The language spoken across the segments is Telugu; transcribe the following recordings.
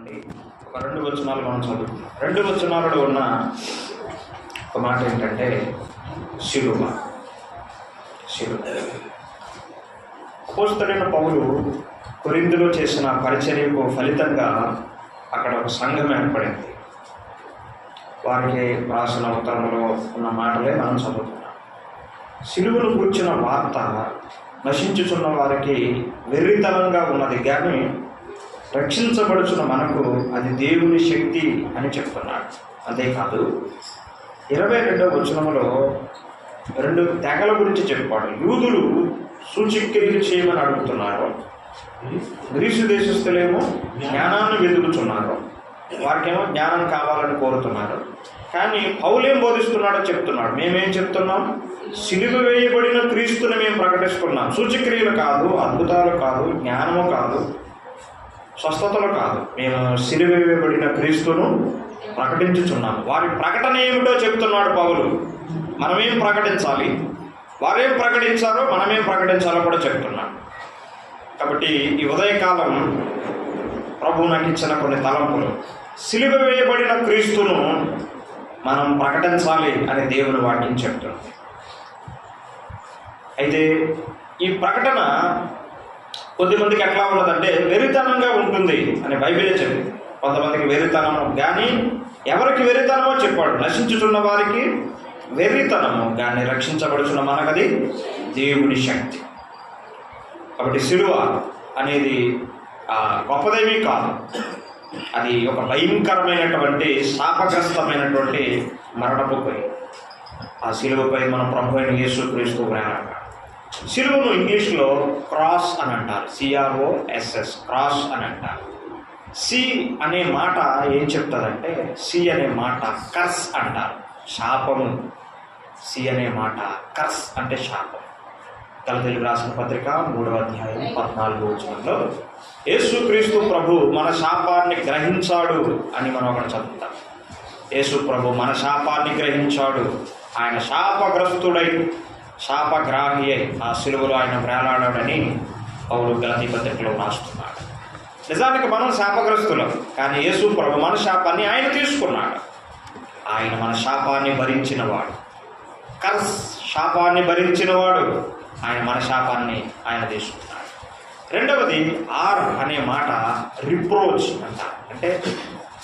నుండి ఒక 2 వచనాలు మనం చదువుతున్నాం. 2 వచనాలలో ఉన్న ఒక మాట ఏంటంటే శిలువ. అపోస్తలుడైన పౌలు కొరింథీలో చేసిన పరిచర్యకు ఫలితంగా అక్కడ ఒక సంఘం ఏర్పడింది. వారికి రాసిన ఉత్తరంలో ఉన్న మాటలే మనం చదువుతున్నాం. శిలువను కూర్చున్న వార్త నశించుచున్న వారికి వెర్రితనంగా ఉన్నది, కానీ రక్షించబడుచున్న మనకు అది దేవుని శక్తి అని చెప్తున్నాడు. అంతేకాదు 22వ వచనంలో 2 తెగల గురించి చెప్పాడు. యూదులు సూచక్రియలు చేయమని అడుగుతున్నారు, గ్రీసు దేశస్తులేమో జ్ఞానాన్ని వెతుకుతున్నారు, వారికేమో జ్ఞానం కావాలని కోరుతున్నారు. కానీ పౌలేం బోధిస్తున్నాడో చెప్తున్నాడు. మేమేం చెప్తున్నాం? సిలువ వేయబడిన క్రీస్తుని మేము ప్రకటిస్తున్నాం. సూచక్రియలు కాదు, అద్భుతాలు కాదు, జ్ఞానము కాదు, స్వస్థతలు కాదు, మేము సిలువ వేయబడిన క్రీస్తును ప్రకటించుచున్నాము. వారి ప్రకటన ఏమిటో చెప్తున్నాడు పౌలు. మనమేం ప్రకటించాలి, వారేం ప్రకటించారో మనమేం ప్రకటించాలో కూడా చెప్తున్నాం. కాబట్టి ఈ ఉదయకాలం ప్రభు నాకు ఇచ్చిన కొన్ని తలంపులు. సిలువ వేయబడిన క్రీస్తును మనం ప్రకటించాలి అని దేవుని వాక్యం చెప్తుంది. అయితే ఈ ప్రకటన కొద్దిమందికి ఎట్లా ఉన్నదంటే వెరితనంగా ఉంటుంది అని బైబిలే చెప్పింది. కొంతమందికి వెరితనము, కానీ ఎవరికి వెరితనమో చెప్పాడు. నశించుచున్న వారికి వెర్రితనము, కానీ రక్షించబడుచున్న మనకది దేవుని శక్తి. కాబట్టి సిలువ అనేది గొప్పదేమీ కాదు, అది ఒక భయంకరమైనటువంటి శాపగ్రస్తమైనటువంటి మరణపు పొయ్యి. ఆ సిలువపై మన ప్రభు అయిన యేసుక్రీస్తు వేలాడాడు. సిలువను ఇంగ్లీష్లో క్రాస్ అని అంటారు, CROSS, క్రాస్ అని అంటారు. సి అనే మాట ఏం చెప్తుందంటే, సి అనే మాట కర్స్ అంటారు, శాపము. సి అనే మాట కర్స్ అంటే శాపం. గలతీయులకు రాసిన పత్రిక 3వ అధ్యాయం 14వ వచనంలో యేసుక్రీస్తు ప్రభు మన శాపాన్ని గ్రహించాడు అని మనం అక్కడ చదువుతాం. యేసు ప్రభు మన శాపాన్ని గ్రహించాడు. ఆయన శాపగ్రస్తుడై శాపగ్రాహి అయి ఆ సిలువలో ఆయన వేలాడాడని పౌలు గలతీ పత్రికలో రాస్తున్నాడు. నిజానికి మనం శాపగ్రస్తులం, కానీ యేసు ప్రభు మన శాపాన్ని ఆయన తీసుకున్నాడు. ఆయన మన శాపాన్ని భరించినవాడు, కర్స్ శాపాన్ని భరించినవాడు. ఆయన మన శాపాన్ని ఆయన తీసుకున్నాడు. రెండవది ఆర్ అనే మాట రిప్రోచ్ అంటారు, అంటే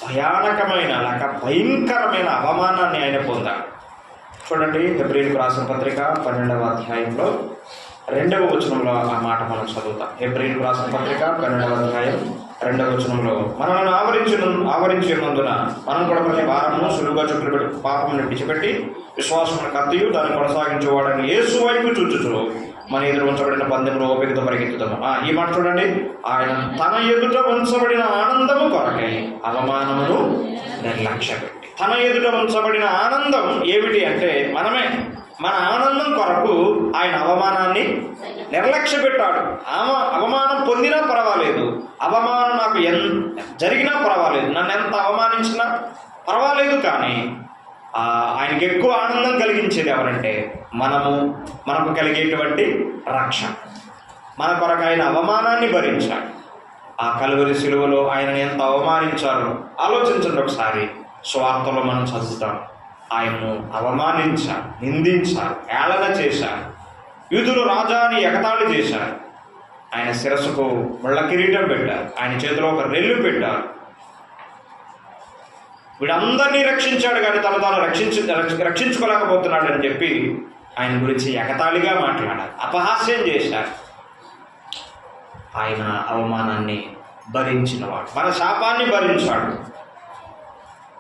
భయానకమైన లేక భయంకరమైన అవమానాన్ని ఆయన పొందాడు. చూడండి, హెబ్రీయులకు రాసిన పత్రిక 12వ అధ్యాయంలో 2వ వచనంలో ఆ మాట మనం చదువుతాం. హెబ్రీయులకు రాసిన పత్రిక 12వ అధ్యాయం 2వ వచనంలో మనల్ని ఆవరించి ఉన్నందున మనం కూడా ప్రతి భారమును సులువుగా చుట్టుపెట్టి పాపమును విడిచిపెట్టి విశ్వాసమును కత్తియు దాన్ని కొనసాగించేవాడని యేసు వైపు చూచుచు మన ఎదుట ఉంచబడిన పందెంలో ఓపికతో పరిగెత్తుతాము. ఈ మాట చూడండి, ఆయన తన ఎదుట ఉంచబడిన ఆనందము కొరకై అవమానమును నిర్లక్ష్యపెట్టి. తన ఎదుట ఉంచబడిన ఆనందం ఏమిటి అంటే మనమే. మన ఆనందం కొరకు ఆయన అవమానాన్ని నిర్లక్ష్య పెట్టాడు. అవమానం పొందినా పర్వాలేదు, అవమానం నాకు జరిగినా పర్వాలేదు, నన్ను ఎంత అవమానించినా పర్వాలేదు, కానీ ఆయనకి ఎక్కువ ఆనందం కలిగించేది ఎవరంటే మనకు కలిగేటువంటి రక్షణ. మన కొరకు ఆయన అవమానాన్ని భరించాడు. ఆ కలువరి సిలువలో ఆయనని ఎంత అవమానించారో ఆలోచించండి ఒకసారి. స్వార్థలో మనం చదువుతాం, ఆయన్ను అవమానించారు, నిందించారు, ఏళన చేశారు. యూదులు రాజా అని ఎగతాళి చేశారు. ఆయన శిరస్సుకు ముళ్ళ కిరీటం పెట్టారు, ఆయన చేతిలో ఒక రెల్లు పెట్టారు. వీడందరినీ రక్షించాడు, కానీ తాను రక్షించుకోలేకపోతున్నాడు అని చెప్పి ఆయన గురించి ఎగతాళిగా మాట్లాడారు, అపహాస్యం చేశారు. ఆయన అవమానాన్ని భరించినవాడు, మన శాపాన్ని భరించాడు,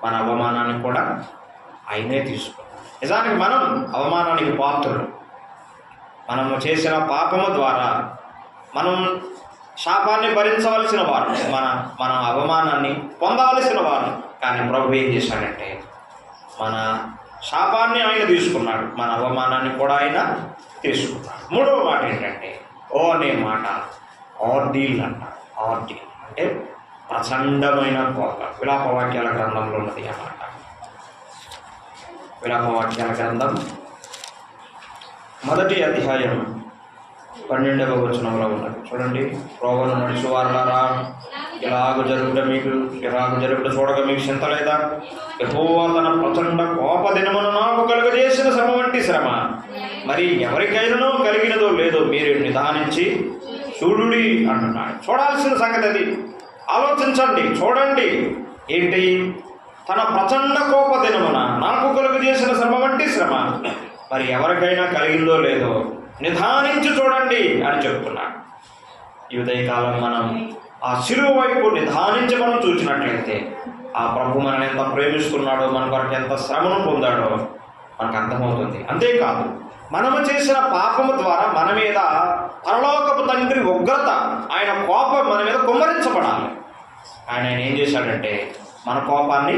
మన అవమానాన్ని కూడా ఆయనే తీసుకున్నాడు. నిజానికి మనం అవమానానికి పాత్రులు. మనము చేసిన పాపము ద్వారా మనం శాపాన్ని భరించవలసిన వారు, మన అవమానాన్ని పొందవలసిన వారు. కానీ ప్రభు ఏం చేశాడంటే మన శాపాన్ని ఆయన తీసుకున్నాడు, మన అవమానాన్ని కూడా ఆయన తీసుకున్నాడు. మూడవ మాట ఏంటంటే ఓ అనే మాట ఆర్డీల్ అంటారు. ఆర్డీల్ అంటే ప్రచండమైన కోప. విలాపవాక్యాల గ్రంథంలో ఉన్నది అన్నమాట. విలాపవాక్యాల గ్రంథం 1వ అధ్యాయం 12వ వచనంలో ఉన్నది. చూడండి, ప్రోవను నడుచువారులారా ఇలాగ జరుగుట చూడగా మీకు చింత లేదా? యెహోవా తన ప్రచండ కోప దినమున నాకు కలుగజేసిన శ్రమ వంటి శ్రమ మరి ఎవరికైనానో కలిగినదో లేదో మీరు నిదానించి చూడుడి అంటున్నాడు. చూడాల్సిన సంగతి అది. ఆలోచించండి, చూడండి. ఏంటి? తన ప్రచండ కోప దినమున నాకు కలుగజేసిన శ్రమ వంటి శ్రమ మరి ఎవరికైనా కలిగిందో లేదో నిదానించి చూడండి అని చెప్తున్నాడు. ఈ ఉదయకాలం మనం ఆ శిలువ వైపు నిదానించి మనం చూసినట్లయితే ఆ ప్రభు మనల్ని ఎంత ప్రేమిస్తున్నాడో, మన కొరకు ఎంత శ్రమను పొందాడో మనకు అర్థమవుతుంది. అంతేకాదు, మనము చేసిన పాపము ద్వారా మన మీద పరలోకపు తండ్రి ఉగ్రత, ఆయన కోపం మన మీద కుమ్మరించబడాలి. ఆయన ఏం చేశాడంటే మన కోపాన్ని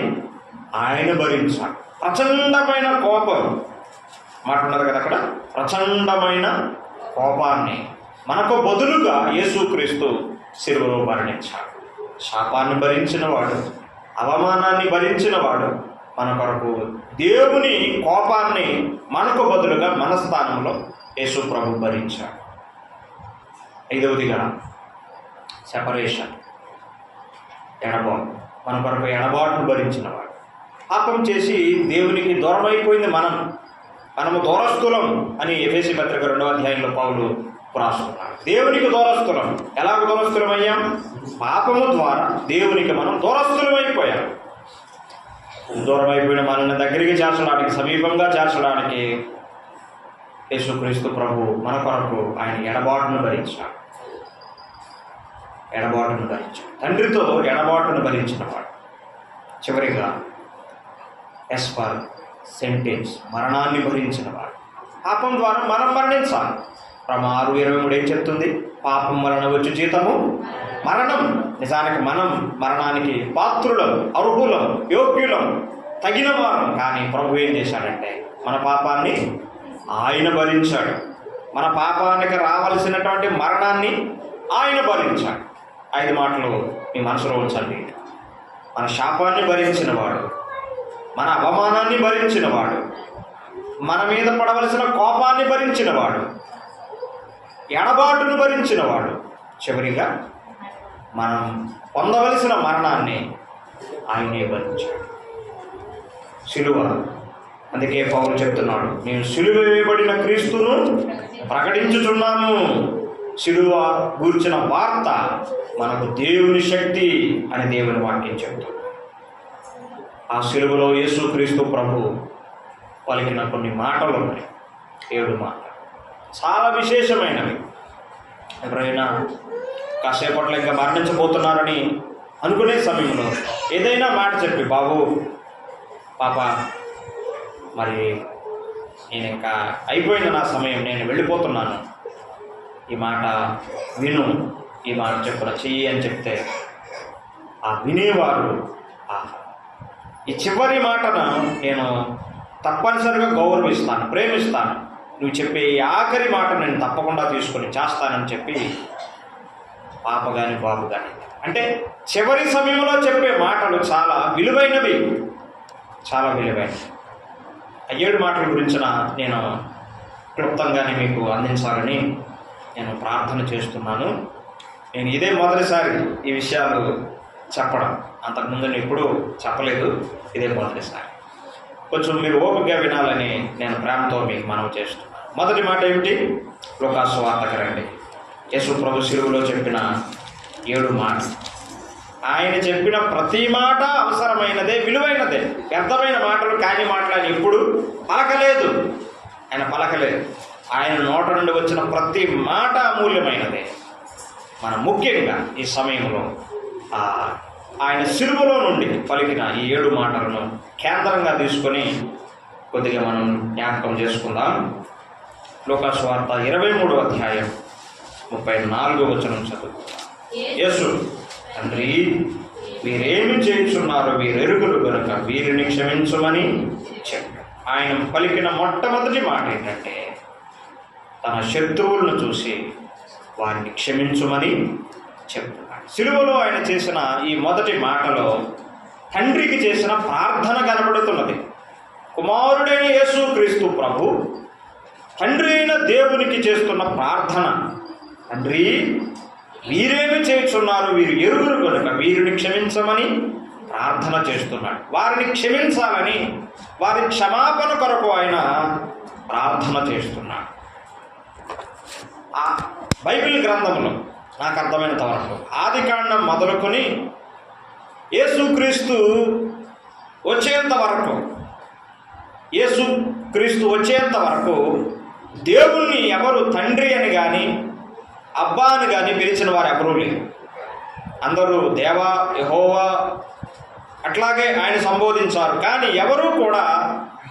ఆయన భరించాడు. ప్రచండమైన కోపం మాట ఉన్నది కదా అక్కడ, ప్రచండమైన కోపాన్ని మనకు బదులుగా యేసుక్రీస్తు శిలువలో మరణించాడు. శాపాన్ని భరించినవాడు, అవమానాన్ని భరించినవాడు మన కొరకు దేవుని కోపాన్ని మనకు బదులుగా మన స్థానంలో యేసు ప్రభు భరించాడు. 5వదిగా సెపరేషన్, ఎడబాటు. మన కొరకు ఎడబాటును భరించినవాడు. పాపం చేసి దేవునికి దూరం అయిపోయింది మనము దూరస్తులం అని ఎఫెసీ పత్రిక 2వ అధ్యాయంలో పౌలు రాస్తున్నాడు. దేవునికి దూరస్తులం. ఎలాగ దూరస్తులం అయ్యాం? పాపము ద్వారా దేవునికి మనం దూరస్తులం అయిపోయాం. దూరం అయిపోయిన మనల్ని దగ్గరికి చేర్చడానికి, సమీపంగా చేర్చడానికి యేసుక్రీస్తు ప్రభు మన కొరకు ఆయన ఎడబాటును భరించాడు. తండ్రితో ఎడబాటును భరించినవాడు. చివరిగా ఎస్పర్ సెంటెన్స్, మరణాన్ని భరించినవాడు. పాపం ద్వారా మనం మరణించాలి. Roma 6:23 ఏం చెప్తుంది? పాపం వలన వచ్చి జీతము మరణం. నిజానికి మనం మరణానికి పాత్రులం, అర్హులం, యోగ్యులం, తగిన వారం. కానీ ప్రభు ఏం చేశాడంటే మన పాపాన్ని ఆయన భరించాడు. మన పాపానికి రావలసినటువంటి మరణాన్ని ఆయన భరించాడు. 5 మాటలు మీ మనసులో ఉంచండి. మన శాపాన్ని భరించినవాడు, మన అవమానాన్ని భరించినవాడు, మన మీద పడవలసిన కోపాన్ని భరించినవాడు, ఎడబాటును భరించినవాడు, చివరిగా మనం పొందవలసిన మరణాన్ని ఆయనే భరించాడు. సిలువ. అందుకే పౌలు చెప్తున్నాడు, నేను సిలువ వేయబడిన క్రీస్తును ప్రకటించుచున్నాను. సిలువ గూర్చిన వార్త మనకు దేవుని శక్తి అని దేవుని వాక్యం చెప్తుంది. ఆ సిలువలో యేసుక్రీస్తు ప్రభు పలికిన కొన్ని మాటలు ఉన్నాయి. 7 మాటలు చాలా విశేషమైనవి. ఎవరైనా కాసేపట్లో ఇంకా మరణించబోతున్నారని అనుకునే సమయంలో ఏదైనా మాట చెప్పి, బాబు పాప మరి నేను ఇంకా అయిపోయింది నా సమయం, నేను వెళ్ళిపోతున్నాను, ఈ మాట విను, ఈ మాట చెప్పున చెయ్యి అని చెప్తే ఆ వినేవారు ఈ చివరి మాటను నేను తప్పనిసరిగా గౌరవిస్తాను, ప్రేమిస్తాను, నువ్వు చెప్పే ఈ ఆఖరి మాట నేను తప్పకుండా తీసుకొని చేస్తానని చెప్పి పాప కానీ బాబు కానీ, అంటే చివరి సమయంలో చెప్పే మాటలు చాలా విలువైనవి, చాలా విలువైనవి. ఆ 7 మాటల గురించిన నేను క్లుప్తంగానే మీకు అందించాలని నేను ప్రార్థన చేస్తున్నాను. నేను ఇదే మొదటిసారి ఈ విషయాలు చెప్పడం, అంతకుముందు నేను ఎప్పుడూ చెప్పలేదు, ఇదే మొదటిసారి. కొంచెం మీరు ఓపికగా వినాలని నేను ప్రేమతో మీకు మనవి చేస్తున్నాను. మొదటి మాట ఏమిటి? లూకాసు సువార్తకు రండి. యేసు ప్రభు శిలువలో చెప్పిన 7 మాటలు. ఆయన చెప్పిన ప్రతి మాట అవసరమైనదే, విలువైనదే. వ్యర్థమైన మాటలు, కాని మాటలు ఆయన ఎప్పుడు పలకలేదు. ఆయన నోట నుండి వచ్చిన ప్రతి మాట అమూల్యమైనదే. మనం ముఖ్యంగా ఈ సమయంలో ఆయన శిలువలో నుండి పలికిన ఈ 7 మాటలను కేంద్రంగా తీసుకొని కొద్దిగా మనం జ్ఞాపకం చేసుకుందాం. లూకాసు వార్త 23వ అధ్యాయం 34వ వచనం చదువుకుందాం. యేసు, తండ్రి వీరేమి చేయుచున్నారో వీరెరుగులు కనుక వీరిని క్షమించమని చెప్పాడు. ఆయన పలికిన మొట్టమొదటి మాట ఏంటంటే తన శత్రువులను చూసి వారిని క్షమించమని చెప్తున్నాడు. సిలువలో ఆయన చేసిన ఈ మొదటి మాటలో తండ్రికి చేసిన ప్రార్థన కనబడుతున్నది. కుమారుడైన యేసుక్రీస్తు ప్రభు తండ్రి అయిన దేవునికి చేస్తున్న ప్రార్థన, తండ్రి వీరేమి చేయుచున్నారు వీరు ఎరుగురు కనుక వీరిని క్షమించమని ప్రార్థన చేస్తున్నాడు. వారిని క్షమించాలని, వారి క్షమాపణ కొరకు ఆయన ప్రార్థన చేస్తున్నాడు. ఆ బైబిల్ గ్రంథంలో నాకు అర్థమైనంత వరకు ఆదికాండం మొదలుకొని యేసుక్రీస్తు వచ్చేంత వరకు దేవుణ్ణి ఎవరు తండ్రి అని కానీ అబ్బా అని కానీ పిలిచిన వారు ఎవరూ లేరు. అందరూ దేవా, యెహోవా అట్లాగే ఆయన సంబోధించారు. కానీ ఎవరూ కూడా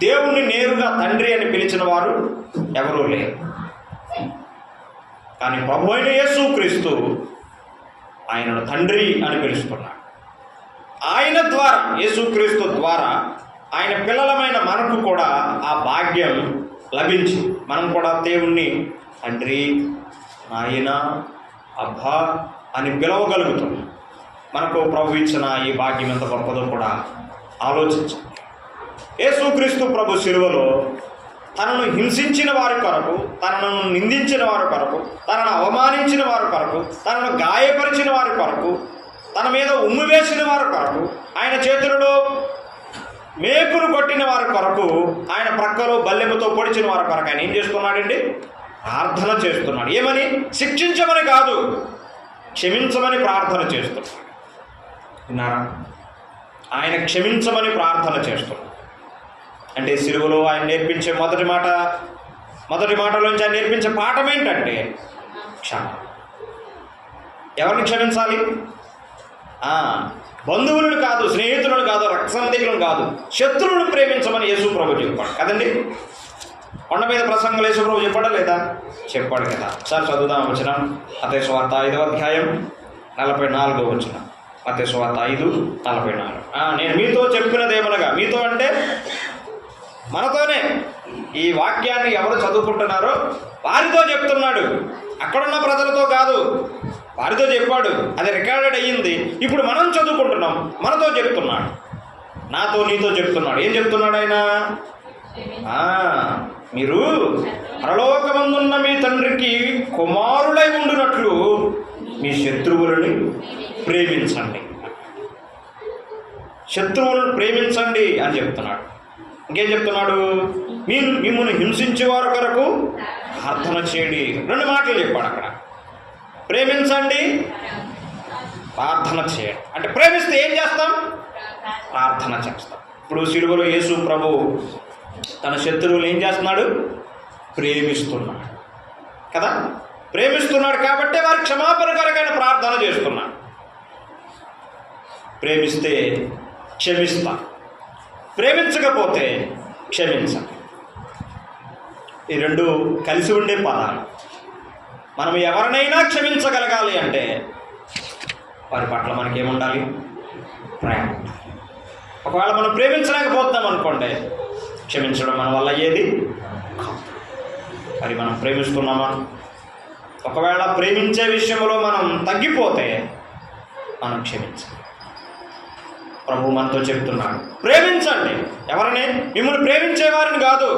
దేవుణ్ణి నేరుగా తండ్రి అని పిలిచిన వారు ఎవరూ లేరు. కానీ ప్రభు అయిన యేసుక్రీస్తు ఆయనను తండ్రి అని పిలుస్తున్నాడు. ఆయన ద్వారా, యేసుక్రీస్తు ద్వారా ఆయన పిల్లలమైన మనకు కూడా ఆ భాగ్యం లభించి మనం కూడా దేవుణ్ణి తండ్రి, నాయన, అబ్బా అని పిలవగలుగుతున్నాం. మనకు ప్రభు ఇచ్చిన ఈ భాగ్యం ఎంత గొప్పదో కూడా ఆలోచించాం. యేసుక్రీస్తు ప్రభు శిలువలో తనను హింసించిన వారి కొరకు, తనను నిందించిన వారి కొరకు, తనను అవమానించిన వారి కొరకు, తనను గాయపరిచిన వారి కొరకు, తన మీద ఉమ్ము వేసిన వారి కొరకు, ఆయన చేతులలో మేకులు కొట్టిన వారి కొరకు, ఆయన ప్రక్కలో బల్లెముతో పొడిచిన వారి కొరకు ఆయన ఏం చేస్తున్నాడండి? ప్రార్థన చేస్తున్నాడు. ఏమని? శిక్షించమని కాదు, క్షమించమని ప్రార్థన చేస్తున్నాడు. విన్నారా? ఆయన క్షమించమని ప్రార్థన చేస్తున్నాడు. అంటే సిలువలో ఆయన నేర్పించే మొదటి మాటలోంచి ఆయన నేర్పించే పాఠం ఏంటంటే క్షమ. ఎవరిని క్షమించాలి? బంధువులను కాదు, స్నేహితులను కాదు, రక్త సంబంధికులను కాదు, శత్రువులను ప్రేమించమని యేసు ప్రభు చెప్పాడు కదండి. కొండ మీద ప్రసంగంలో యేసు ప్రభు చెప్పాడా లేదా? చెప్పాడు కదా. ఒకసారి చదువుదాం వచ్చిన మత్తయి సువార్త 5వ అధ్యాయం 44వ వచనం. మత్తయి సువార్త 5:44. నేను మీతో చెప్పినదేమనగా, మీతో అంటే మనతోనే, ఈ వాక్యాన్ని ఎవరు చదువుకుంటున్నారో వారితో చెప్తున్నాడు, అక్కడున్న ప్రజలతో కాదు, వారితో చెప్పాడు. అది రికార్డెడ్ అయ్యింది. ఇప్పుడు మనం చదువుకుంటున్నాం, మనతో చెప్తున్నాడు, నాతో నీతో చెప్తున్నాడు. ఏం చెప్తున్నాడు ఆయన? మీరు పరలోకమందున్న మీ తండ్రికి కుమారులై ఉండునట్లు మీ శత్రువులని ప్రేమించండి. శత్రువులను ప్రేమించండి అని చెప్తున్నాడు. ఇంకేం చెప్తున్నాడు? మీరు మిమ్మల్ని హింసించేవారి కొరకు ప్రార్థన చేయండి. 2 మాటలు చెప్పాడు అక్కడ. ప్రేమించండి, ప్రార్థన చేయండి. అంటే ప్రేమిస్తే ఏం చేస్తాం? ప్రార్థన చేస్తాం. ఇప్పుడు సిలువలో యేసు ప్రభు తన శత్రువులు ఏం చేస్తున్నాడు? ప్రేమిస్తున్నాడు కదా. ప్రేమిస్తున్నాడు కాబట్టి వారి క్షమాపణ కొరకైన ప్రార్థన చేస్తున్నాడు. ప్రేమిస్తే క్షమిస్తా, ప్రేమించకపోతే క్షమించండి. ఈ 2 కలిసి ఉండే పదాలు. మనం ఎవరినైనా క్షమించగలగాలి అంటే వారి పట్ల మనకేముండాలి? ప్రేమ. ఒకవేళ మనం ప్రేమించలేకపోతున్నాం అనుకోండి, క్షమించడం మన వల్ల అయ్యేది కాదు. మరి మనం ప్రేమిస్తున్నామా? ఒకవేళ ప్రేమించే విషయంలో మనం తగ్గిపోతే మనం క్షమించాలి. ప్రభు మనతో చెప్తున్నాడు, ప్రేమించండి. ఎవరిని? మిమ్మల్ని ప్రేమించేవారిని కాదు.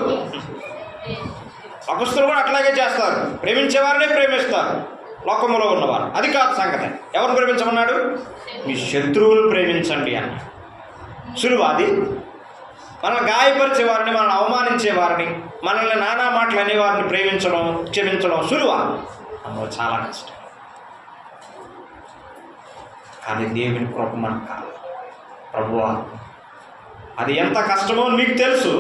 అపస్తులు కూడా అట్లాగే చేస్తారు, ప్రేమించేవారినే ప్రేమిస్తారు లోకంలో ఉన్నవారు. అది కాదు సంగతి. ఎవరిని ప్రేమించమన్నాడు? మీ శత్రువులు ప్రేమించండి అన్నాడు. సులువు అది? మనల్ని గాయపరిచేవారిని, మనల్ని అవమానించేవారిని, మనల్ని నానా మాటలు అనేవారిని ప్రేమించడం, క్షమించడం సులువా? అందులో చాలా కష్టం. కానీ దేవుని కృప మనకు కాదు. ప్రభువా, అది ఎంత కష్టమో మీకు తెలుసు,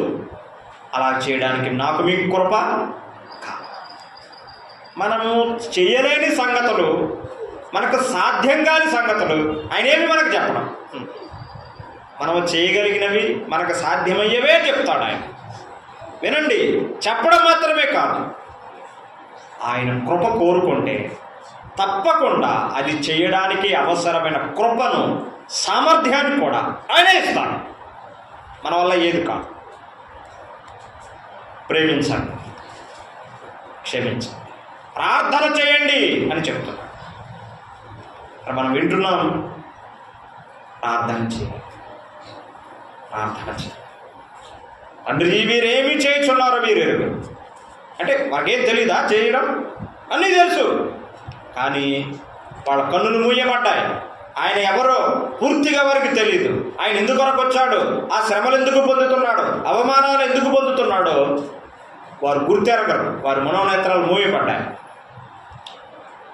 అలా చేయడానికి నాకు మీకు కృప కాదు. మనము చేయలేని సంగతులు, మనకు సాధ్యం కాని సంగతులు ఆయన ఏమి మనకు చెప్పడం. మనము చేయగలిగినవి, మనకు సాధ్యమయ్యేవే చెప్తాడు ఆయన. వినండి, చెప్పడం మాత్రమే కాదు, ఆయన కృప కోరుకుంటే తప్పకుండా అది చేయడానికి అవసరమైన కృపను, సామర్థ్యాన్ని కూడా ఆయనే ఇస్తాడు. మన వల్ల ఏది కాదు. ప్రేమించండి, క్షమించండి, ప్రార్థన చేయండి అని చెప్తున్నాడు. మనం వింటున్నాం, ప్రార్థన చేయండి, ప్రార్థన చేయండి. తండ్రి వీరేమీ చేయుచున్నారో మీరు ఎరుగరు. అంటే మాకేం తెలీదా చేయడం? అన్నీ తెలుసు. కానీ వాళ్ళ కన్నులు మూయబడ్డాయి. ఆయన ఎవరో పూర్తిగా వారికి తెలియదు. ఆయన ఎందుకొరకు వచ్చాడు, ఆ శ్రమలు ఎందుకు పొందుతున్నాడు, అవమానాలు ఎందుకు పొందుతున్నాడో వారు గుర్తెరగరు. వారి మనోనేత్రాలు మూయబడ్డాయి.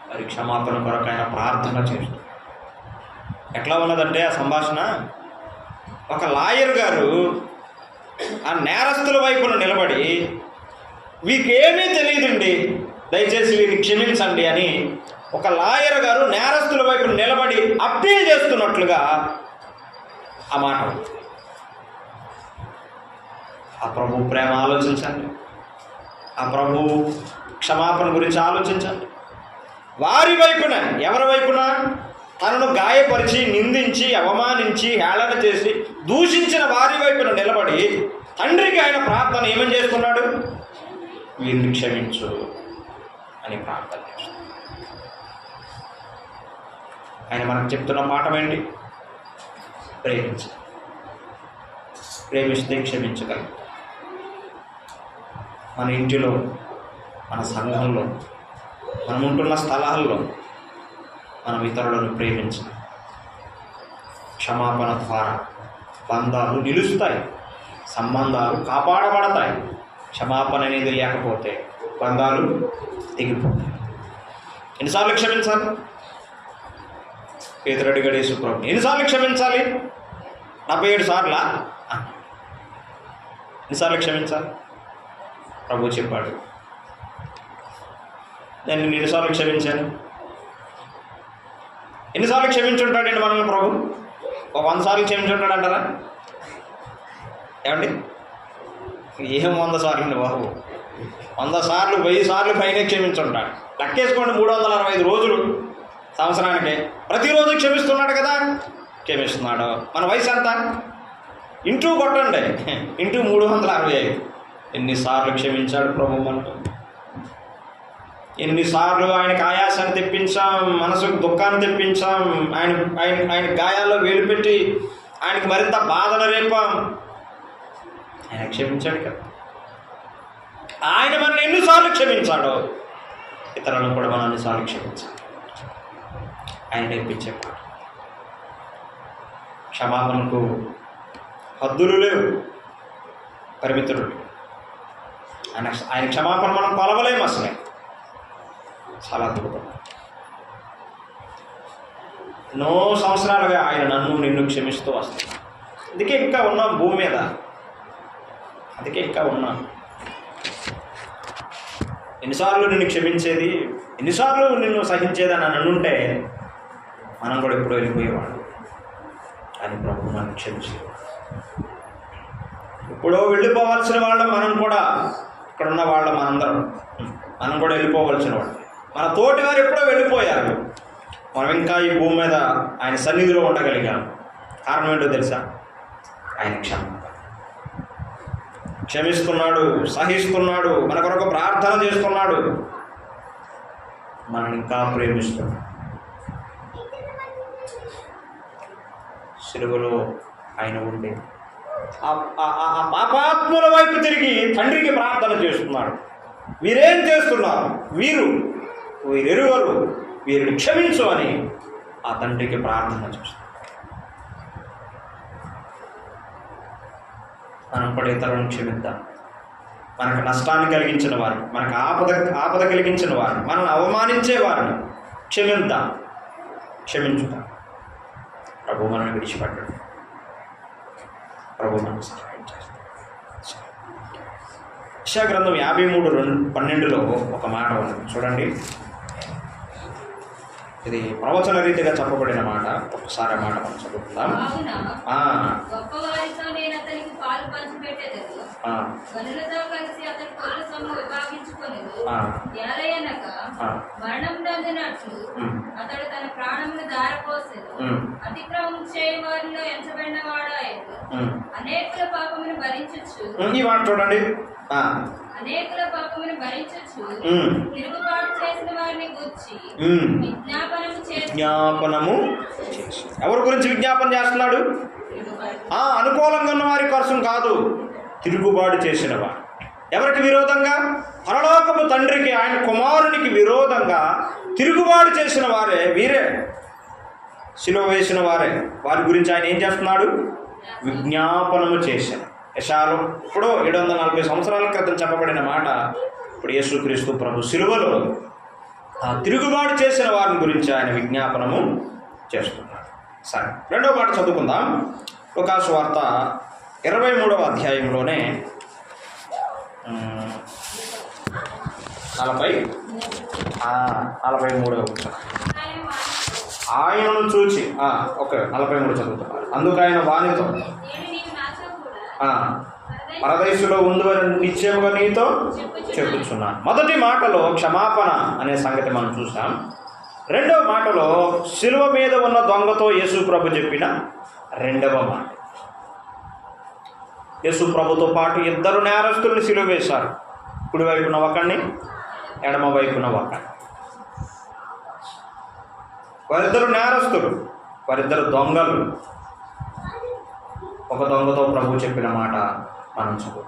వారి క్షమాపణ కొరకు ఆయన ప్రార్థన చేస్తారు. ఎట్లా ఉన్నదంటే ఆ సంభాషణ, ఒక లాయర్ గారు ఆ నేరస్తుల వైపున నిలబడి, వీకేమీ తెలియదండి, దయచేసి వీరిని క్షమించండి అని ఒక లాయర్ గారు నేరస్తుల వైపు నిలబడి అప్పీల్ చేస్తున్నట్లుగా ఆ మాట. ఆ ప్రభు ప్రేమ ఆలోచించండి, ఆ ప్రభు క్షమాపణ గురించి ఆలోచించండి. వారి వైపున, ఎవరి వైపున? తనను గాయపరిచి, నిందించి, అవమానించి, హేళన చేసి, దూషించిన వారి వైపున నిలబడి తండ్రికి ఆయన ప్రార్థన ఏమని చేస్తున్నాడు? వీరిని క్షమించు అని ప్రార్థన చేస్తున్నాడు. ఆయన మనకు చెప్తున్న పాఠం ఏంటి? ప్రేమించు. ప్రేమిస్తే క్షమించగలం. మన ఇంటిలో, మన సంఘంలో, మనం ఉంటున్న స్థలాల్లో మనం ఇతరులను ప్రేమించాలి. క్షమాపణ ద్వారా బంధాలు నిలుస్తాయి, సంబంధాలు కాపాడబడతాయి. క్షమాపణ అనేది లేకపోతే బంధాలు తెగిపోతాయి. ఎన్నిసార్లు క్షమించాలి? పేతురు అడిగాడు యేసుప్రభుని, ఎన్నిసార్లు క్షమించాలి? 47 సార్లా? ఎన్నిసార్లు క్షమించాలి? ప్రభు చెప్పాడు, నేను ఎన్నిసార్లు క్షమించాను. ఎన్నిసార్లు క్షమించుంటాడండి మనల్ని ప్రభు? ఒక 100 సార్లు క్షమించుంటాడు అంటారా? ఏమండి? ఏం 100 సార్లు బాబు? 100 సార్లు 1000 సార్లు పైన క్షమించుంటాడు. లెక్కేసుకోండి, 365 రోజులు సంవత్సరానికి. ప్రతిరోజు క్షమిస్తున్నాడు కదా? క్షమిస్తున్నాడు. మన వయసు ఎంత? ఇంటూ కొట్టండి, ఇంటూ 365. ఎన్నిసార్లు క్షమించాడు ప్రభు మనకు? ఎన్నిసార్లు ఆయనకు ఆయాసాన్ని తెప్పించాం, మనసుకు దుఃఖాన్ని తెప్పించాం, ఆయన గాయాల్లో వేలు పెట్టి ఆయనకు మరింత బాధను రేపాం. ఆయన క్షమించాడు కదా. ఆయన మనల్ని ఎన్నిసార్లు క్షమించాడో ఇతరులను కూడా మనం అన్నిసార్లు క్షమించాలి. ఆయన నేర్పించే మాట. క్షమాపణకు హద్దులు లేవు, పరిమితులు. ఆయన క్షమాపణ మనం కొలవలేము అసలే. చాలా అద్భుతం. ఎన్నో సంవత్సరాలుగా ఆయన నన్ను నిన్ను క్షమిస్తూ వస్తున్నాడు. అందుకే ఇంకా ఉన్నాం భూమి మీద, అందుకే ఇంకా ఉన్నాం. ఎన్నిసార్లు నిన్ను క్షమించేది, ఎన్నిసార్లు నిన్ను సహించేది అని అనుంటే మనం కూడా ఎప్పుడో వెళ్ళిపోయేవాడు. అని ప్రభు మనం క్షమించేవాడు. ఎప్పుడో వెళ్ళిపోవాల్సిన వాళ్ళం మనం కూడా, ఇక్కడ ఉన్న వాళ్ళం మనందరం, మనం కూడా వెళ్ళిపోవలసిన వాళ్ళు. మన తోటి వారు ఎప్పుడో వెళ్ళిపోయారు, మనం ఇంకా ఈ భూమి మీద ఆయన సన్నిధిలో ఉండగలిగాం. కారణం ఏంటో తెలుసా? ఆయన క్షమిస్తున్నాడు, సహిస్తున్నాడు, మన కొరకు ప్రార్థన చేస్తున్నాడు, మనం ఇంకా ప్రేమిస్తున్నాడు. సిలువలో ఆయన ఉండి ఆ పాపాత్ముల వైపు తిరిగి తండ్రికి ప్రార్థన చేస్తున్నాడు. వీరేం చేస్తున్నారు? వీరెరుగరు, వీరిని క్షమించు అని ఆ తండ్రికి ప్రార్థన చేస్తున్నాడు. మనం కూడా ఇతరులను క్షమిద్దాం. మనకు నష్టాన్ని కలిగించిన వారిని, మనకు ఆపద కలిగించిన వారిని, మనల్ని అవమానించే వారిని క్షమించుతాం. ప్రభు మనల్ని విడిచిపెట్టాడు. ప్రభు మనకు సహాయం చేస్తాడు. యెషయా గ్రంథం 53:12లో ఒక మాట ఉంది చూడండి. ఇది ప్రవచన రీతిగా చెప్పబడిన మాట. ఒకసారి ఆ మాట మనం చదువుకుందాం. అతడు తన ప్రాణమును ధారపోసెను. అతిక్రమం చేయు వారిలో ఎంచబడిన వాడాయను. అనేకుల పాపమును భరించచ్చు. ఈ మాట చూడండి. అనేకుల పాపమును భరించచ్చు. తిరుగుబాటు చేసిన వారిని గూర్చి విజ్ఞాపనము చేసి. ఎవరి గురించి విజ్ఞాపన చేస్తున్నాడు? అనుకూలంగా ఉన్న వారి కోసం కాదు, తిరుగుబాటు చేసిన వారు. ఎవరికి విరోధంగా? పరలోకపు తండ్రికి, ఆయన కుమారునికి విరోధంగా తిరుగుబాటు చేసిన వారే వీరే, సిలువ వేసిన వారే. వారి గురించి ఆయన ఏం చేస్తున్నాడు? విజ్ఞాపనము చేశాడు. యెషయాలో ఇప్పుడు 740 సంవత్సరాల క్రితం చెప్పబడిన మాట ఇప్పుడు యేసుక్రీస్తు ప్రభు సిలువలో ఆ తిరుగుబాటు చేసిన వారిని గురించి ఆయన విజ్ఞాపనము చేస్తున్నాడు. సరే, రెండవ మాట చదువుకుందాం. లూకా సువార్త 23వ అధ్యాయంలోనే 43వ వచనం. ఆయనను చూచి 43 చదువుతున్నారు. అందుకు ఆయన వానితో, పరదేశులో ఉందని నిశ్చయముగా నీతో చెప్పుచున్నాను. మొదటి మాటలో క్షమాపణ అనే సంగతి మనం చూసాం. రెండవ మాటలో శిలువ మీద ఉన్న దొంగతో యేసు ప్రభు చెప్పిన రెండవ మాట. యేసు ప్రభుతో పాటు ఇద్దరు నేరస్తుల్ని శిలువ వేశారు. కుడివైపున ఒకడిని, ఎడమ వైపున ఒకడిని. వారిద్దరు నేరస్తులు, వారిద్దరు దొంగలు. ఒక దొంగతో ప్రభు చెప్పిన మాట మనం చదువు.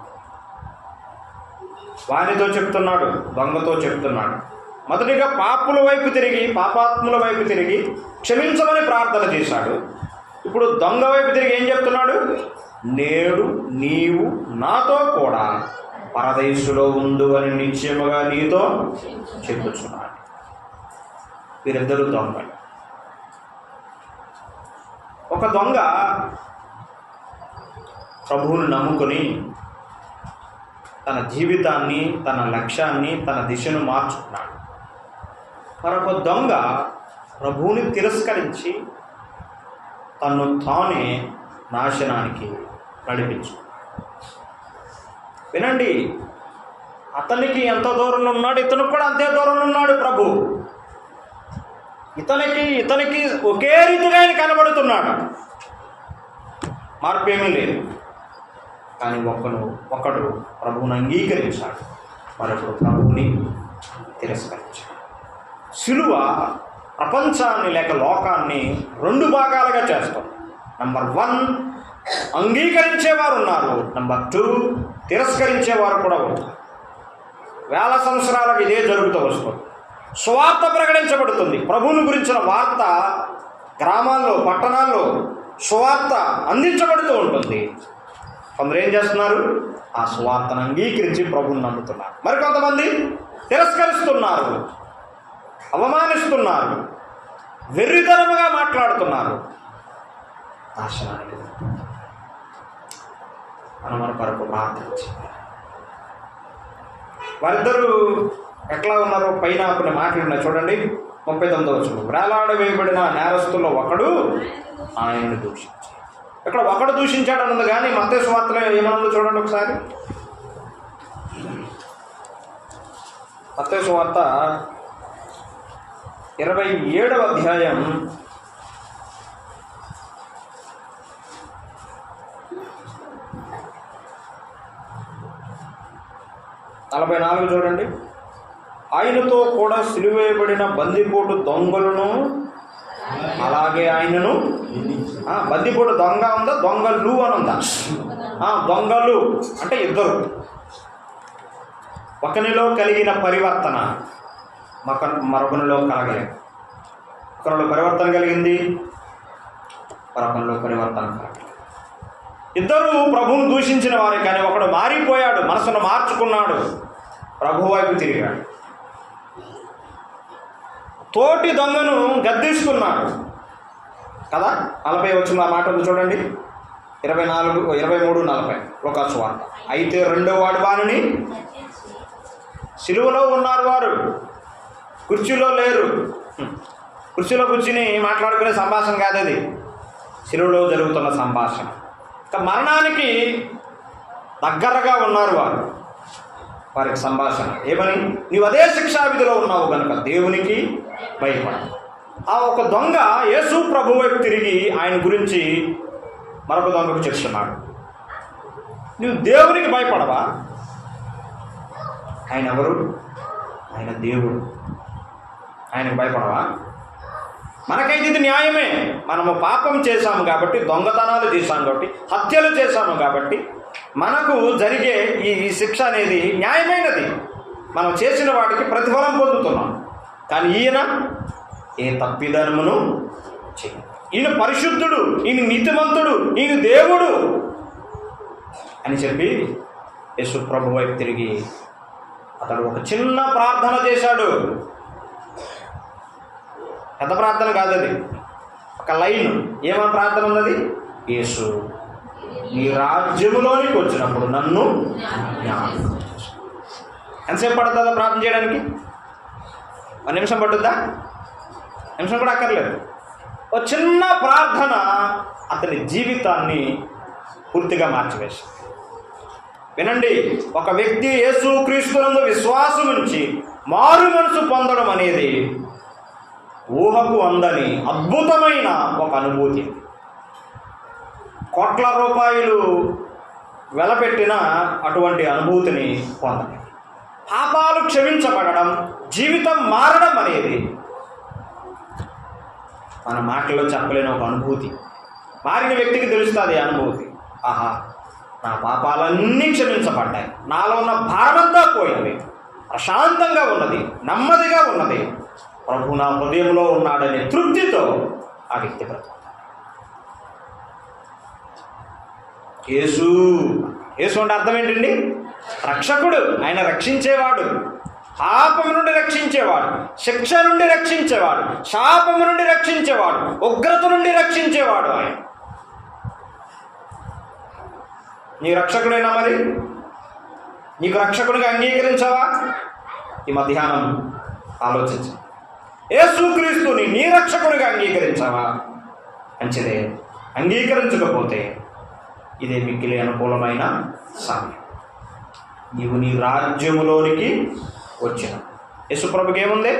వానితో చెప్తున్నాడు, దొంగతో చెప్తున్నాడు. మొదటిగా పాపుల వైపు తిరిగి, పాపాత్ముల వైపు తిరిగి క్షమించమని ప్రార్థన చేశాడు. ఇప్పుడు దొంగ వైపు తిరిగి ఏం చెప్తున్నాడు? నేడు నీవు నాతో కూడా పరదేశులో ఉండు అని నిశ్చయముగా నీతో చెప్పుచున్నాడు. వీరిద్దరు దొంగలు. ఒక దొంగ ప్రభువుని నమ్ముకొని తన జీవితాన్ని, తన లక్ష్యాన్ని, తన దిశను మార్చుకున్నాడు. మరొక దొంగ ప్రభువుని తిరస్కరించి తను తానే నాశనానికి నడిపించు. వినండి, అతనికి ఎంత దూరంలో ఉన్నాడు, ఇతనికి కూడా అంతే దూరంలో ఉన్నాడు ప్రభు. ఇతనికి ఒకే రీతిగా ఆయన కనబడుతున్నాడు, మార్పేమీ లేదు. కానీ ఒకడు ప్రభువుని అంగీకరించాడు, మరొకడు ప్రభువుని తిరస్కరించాడు. సిలువ ప్రపంచాన్ని లేక లోకాన్ని 2 భాగాలుగా చేస్తాం. నంబర్ 1 అంగీకరించేవారు ఉన్నారు, నంబర్ 2 తిరస్కరించేవారు కూడా ఉన్నారు. వేల సంవత్సరాలకు ఇదే జరుగుతూ వస్తుంది. సువార్త ప్రకటించబడుతుంది. ప్రభువుని గురించిన వార్త గ్రామాల్లో, పట్టణాల్లో సువార్త అందించబడుతూ ఉంటుంది. కొందరు ఏం చేస్తున్నారు? ఆ సువార్తను అంగీకరించి ప్రభువుని నమ్ముతున్నారు. మరికొంతమంది తిరస్కరిస్తున్నారు, అవమానిస్తున్నారు, వెర్రితనముగా మాట్లాడుతున్నారు. నాశనానికి మన కొరకు ప్రార్థించి వారిద్దరూ ఎట్లా ఉన్నారో పైన కొన్ని మాటలు ఉన్నాయి చూడండి. 39వ వచనం. వేలాడ వేయబడిన నేరస్తుల్లో ఒకడు ఆయనను దూషించి. ఇక్కడ ఒకడు దూషించాడు అన్నది, కానీ మత్తయి సువార్తలో ఏమన్నదో చూడండి ఒకసారి. మత్తయి సువార్త 27వ అధ్యాయం 44 చూడండి. ఆయనతో కూడా సిలువేయబడిన బందిపోటు దొంగలను అలాగే ఆయనను, బందిపోటు దొంగ ఉందా, దొంగలు అని ఉందా? దొంగలు అంటే ఇద్దరు. ఒకనిలో కలిగిన పరివర్తన మరొకనిలో కలగలేదు. ఒకరిలో పరివర్తన కలిగింది, మరొకరిలో పరివర్తన కలగలేదు. ఇద్దరు ప్రభువును దూషించిన వారే, కానీ ఒకడు మారిపోయాడు, మనసును మార్చుకున్నాడు, ప్రభు వైపు తిరిగాడు. తోటి దొంగను గద్దిస్తున్నాడు కదా. 40 వచ్చిన మాట ఉంది చూడండి. 23, 40 లూకా సువార్త. అయితే రెండో వాడు వారిని, సిలువలో ఉన్నారు వారు, కుర్చీలో లేరు. కుర్చీలో కూర్చుని మాట్లాడుకునే సంభాషణ కాదు అది, సిలువలో జరుగుతున్న సంభాషణ. మరణానికి దగ్గరగా ఉన్నారు వారు. వారికి సంభాషణ ఏమని? నీవు అదే శిక్షావిధిలో ఉన్నావు కనుక దేవునికి భయపడ. ఆ ఒక దొంగ యేసు ప్రభు వైపు తిరిగి ఆయన గురించి మరొక దొంగకు చెప్తున్నాడు, నువ్వు దేవునికి భయపడవా? ఆయన ఎవరు? ఆయన దేవుడు. ఆయనకు భయపడవా? మనకైతే ఇది న్యాయమే. మనము పాపం చేశాము కాబట్టి, దొంగతనాలు చేశాము కాబట్టి, హత్యలు చేశాము కాబట్టి, మనకు జరిగే ఈ శిక్ష అనేది న్యాయమైనది. మనం చేసిన వాటికి ప్రతిఫలం పొందుతున్నాం. కానీ ఈయన ఏ తప్పిదనమును చేయడు. ఈయన పరిశుద్ధుడు, ఈయన నీతిమంతుడు, ఈయన దేవుడు అని చెప్పి యేసు ప్రభు వైపు తిరిగి అతడు ఒక చిన్న ప్రార్థన చేశాడు. పెద్ద ప్రార్థన కాదు అది, ఒక లైన్. ఏమని ప్రార్థన ఉన్నది? యేసు, నీ రాజ్యములోనికి వచ్చినప్పుడు నన్ను జ్ఞాపకం చేసుకో. ఎంతసేపు పడుతుందా ప్రార్థన చేయడానికి? 1 నిమిషం పట్టుద్దా? నిమిషం కూడా అక్కర్లేదు. ఒక చిన్న ప్రార్థన అతని జీవితాన్ని పూర్తిగా మార్చివేసింది. వినండి, ఒక వ్యక్తి యేసు క్రీస్తునందు విశ్వాసం నుంచి మారు మనసు పొందడం అనేది ఊహకు అందని అద్భుతమైన ఒక అనుభూతి. కోట్ల రూపాయలు వెలపెట్టిన అటువంటి అనుభూతిని పొందండి. పాపాలు క్షమించబడడం, జీవితం మారడం అనేది మన మాటల్లో చెప్పలేని ఒక అనుభూతి. మారిన వ్యక్తికి తెలుస్తుంది ఆ అనుభూతి. ఆహా, నా పాపాలన్నీ క్షమించబడ్డాయి, నాలో ఉన్న భారమంతా పోయింది, ప్రశాంతంగా ఉన్నది, నెమ్మదిగా ఉన్నది, ప్రభు నా హృదయంలో ఉన్నాడనే తృప్తితో ఆ వ్యక్తి బ్రతుకుతాడు. యేసు అంటే అర్థం ఏంటండి? రక్షకుడు. ఆయన రక్షించేవాడు, పాపము నుండి రక్షించేవాడు, శిక్ష నుండి రక్షించేవాడు, శాపము నుండి రక్షించేవాడు, ఉగ్రత నుండి రక్షించేవాడు. ఆయన నీ రక్షకుడైనా? మరి నీకు రక్షకుడిగా అంగీకరించావా? ఈ మధ్యాహ్నం ఆలోచించు. యేసుక్రీస్తుని నీ రక్షకుడిగా అంగీకరించావా? మంచిదే. అంగీకరించకపోతే ఇదే మిక్కిలి అనుకూలమైన సమయం. నీవు నీ రాజ్యములోనికి వచ్చిన యేసుప్రభుకి ఏముంది?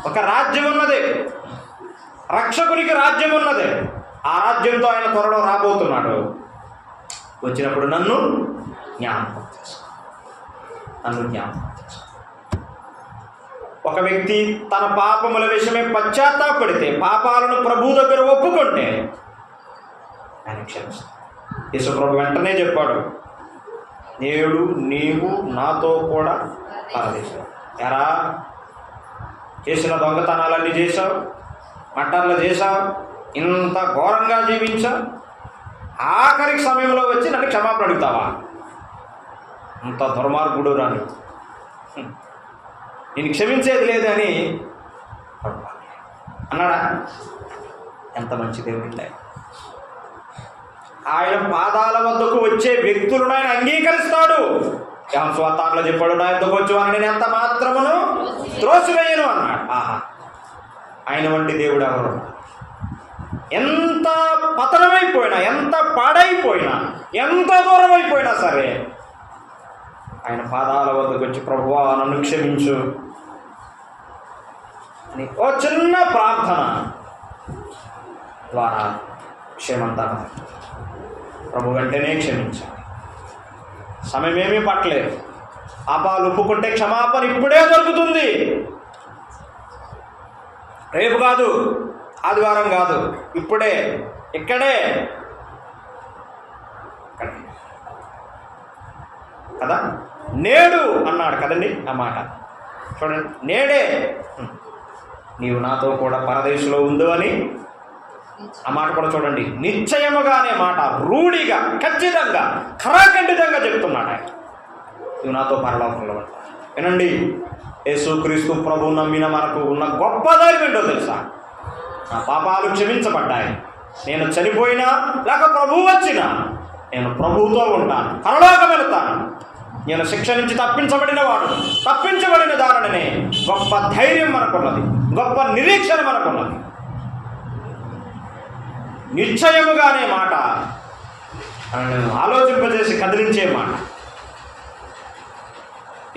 ఒక రాజ్యం ఉన్నది, రక్షకునికి రాజ్యం ఉన్నది. ఆ రాజ్యంతో ఆయన త్వరలో రాబోతున్నాడు. వచ్చినప్పుడు నన్ను జ్ఞాపకం చేసుకో, నన్ను జ్ఞాపకం చేసుకో. ఒక వ్యక్తి తన పాపముల విషయమే పశ్చాత్తాపడితే, పాపాలను ప్రభు దగ్గర ఒప్పుకుంటే ఆయన క్షమిస్తాడు. యేసుప్రభు వెంటనే చెప్పాడు, నేడు నీవు నాతో కూడా పరదేశం. ఎరా, చేసిన దొంగతనాలన్నీ చేశావు, మట్టర్లు చేశావు, ఇంత ఘోరంగా జీవించావు, ఆఖరికి సమయంలో వచ్చి నన్ను క్షమాపణ అడుగుతావా? అంత దుర్మార్గుడు రాను, నేను క్షమించేది లేదని అన్నాడా? ఎంత మంచి దేవుడు! ఆయన పాదాల వద్దకు వచ్చే వ్యక్తులను ఆయన అంగీకరిస్తాడు. యోహాను సువార్తలో చెప్పాడు, నా యొద్దకు వచ్చి వారిని నేను ఎంత మాత్రమును త్రోసివేయను అన్నాడు. ఆహా, ఆయన వంటి దేవుడు ఎవరు? ఎంత పతనమైపోయినా, ఎంత పాడైపోయినా, ఎంత దూరం అయిపోయినా సరే ఆయన పాదాల వద్దకు వచ్చి, ప్రభువా నన్ను క్షమించు అని ఓ చిన్న ప్రార్థన ద్వారా క్షేమంతా ప్రభు వెంటనే క్షమించాలి. సమయమేమీ పట్టలేదు. పాపాలు ఒప్పుకుంటే క్షమాపణ ఇప్పుడే దొరుకుతుంది. రేపు కాదు, ఆదివారం కాదు, ఇప్పుడే, ఇక్కడే కదా. నేడు అన్నాడు కదండి ఆ మాట. చూడండి, నేడే నీవు నాతో కూడా పరదేశంలో ఉండు అని ఆ మాట కూడా చూడండి. నిశ్చయముగా అనే మాట రూఢిగా, ఖచ్చితంగా, ఖరాఖండితంగా చెప్తున్నాడు ఆయన. నువ్వు నాతో పరలోకంలో ఉంటావు. వినండి, యేసుక్రీస్తు ప్రభు నమ్మిన మనకు ఉన్న గొప్ప ధైర్యం ఏంటో తెలుసా? నా పాపాలు క్షమించబడ్డాయి. నేను చనిపోయినా లేక ప్రభువు వచ్చినా నేను ప్రభువుతో ఉంటాను, పరలోకం వెళతాను. నేను శిక్ష నుంచి తప్పించబడిన వాడు, తప్పించబడిన దారుణనే గొప్ప ధైర్యం మనకున్నది, గొప్ప నిరీక్షణ మనకున్నది. నిశ్చయముగానే మాట ఆలోచింపజేసి కదిలించే మాట.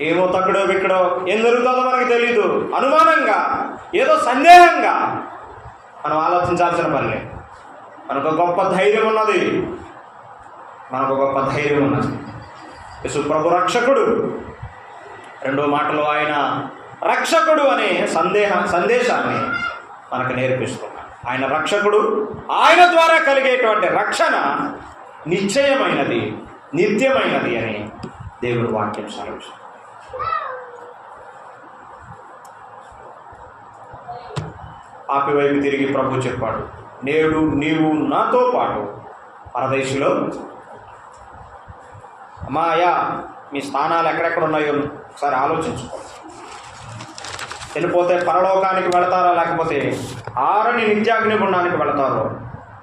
ఏమో తక్కడో బిక్కడో ఏం జరుగుతుందో మనకు తెలియదు, అనుమానంగా, ఏదో సందేహంగా మనం ఆలోచించాల్సిన పని లేదు. మనకు గొప్ప ధైర్యం ఉన్నది, మనకు గొప్ప ధైర్యం ఉన్నది. యేసు ప్రభు రక్షకుడు. రెండో మాటలో ఆయన రక్షకుడు అనే సందేశాన్ని మనకు నేర్పిస్తున్నాడు. ఆయన రక్షకుడు, ఆయన ద్వారా కలిగేటువంటి రక్షణ నిశ్చయమైనది, నిత్యమైనది అని దేవుడు వాక్యం సెలవిస్తుంది. ఆపివైపు తిరిగి ప్రభు చెప్పాడు, నేడు నీవు నాతో పాటు పరదేశంలో. అమ్మాయా, మీ స్థానాలు ఎక్కడెక్కడ ఉన్నాయో ఒకసారి ఆలోచించుకో. చనిపోతే పరలోకానికి వెళతారా, లేకపోతే ఆరని నిత్యాగ్ని గుండానికి వెళతారో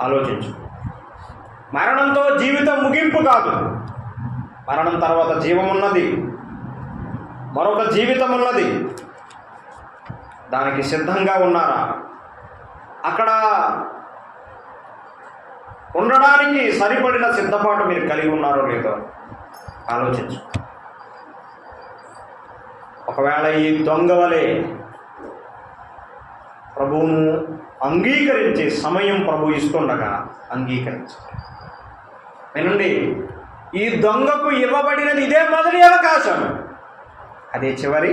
ఆలోచించు. మరణంతో జీవితం ముగింపు కాదు, మరణం తర్వాత జీవం ఉన్నది, మరొక జీవితం ఉన్నది. దానికి సిద్ధంగా ఉన్నారా? అక్కడ ఉండడానికి సరిపడిన సిద్ధపాటు మీరు కలిగి ఉన్నారో లేదో ఆలోచించు. ఒకవేళ ఈ దొంగ వలె ప్రభువును అంగీకరించే సమయం ప్రభు ఇస్తుండగా అంగీకరించాలి. వినండి, ఈ దొంగకు ఇవ్వబడినది ఇదే మొదటి అవకాశం, అదే చివరి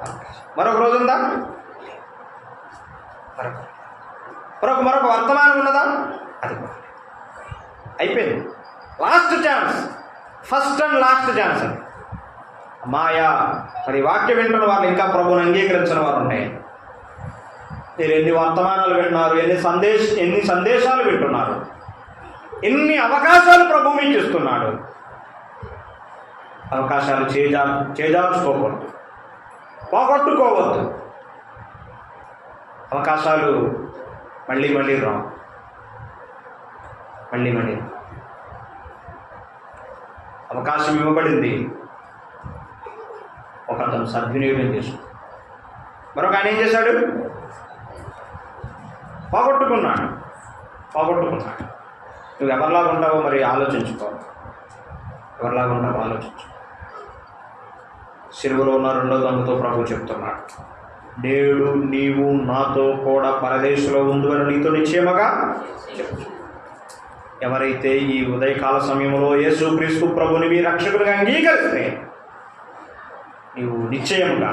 అవకాశం. మరొక రోజు ఉందా? మరొక వర్తమానం ఉన్నదా? అది అయిపోయింది. Last chance, first and last chance అది. మాయా, మరి వాక్యం వింటున్న వాళ్ళు ఇంకా ప్రభువుని అంగీకరించిన వారు ఉన్నాయి. మీరు ఎన్ని వర్తమానాలు వింటున్నారు, ఎన్ని సందేశాలు వింటున్నారు, ఎన్ని అవకాశాలు ప్రభు మీకు ఇస్తున్నాడు. అవకాశాలు చేజార్చుకోకూడదు, పోగొట్టుకోవద్దు. అవకాశాలు మళ్ళీ రావు, మళ్ళీ అవకాశం ఇవ్వబడింది, ఒకతను సద్వినియోగం చేశాడు. మరొక ఆయన ఏం చేశాడు? పోగొట్టుకున్నాడు. నువ్వు ఎవరిలాగా ఉంటావో మరి ఆలోచించుకో. ఎవరిలాగా ఉంటావో ఆలోచించు. సిలువలో ఉన్న రెండో దొంగతో ప్రభు చెప్తున్నాడు, నేడు నీవు నాతో కూడా పరదేశంలో ఉండు అని నీతో నిశ్చయముగా చెప్పు. ఎవరైతే ఈ ఉదయకాల సమయంలో యేసుక్రీస్తు ప్రభుని మీ రక్షకుడిగా అంగీకరిస్తే నీవు నిశ్చయంగా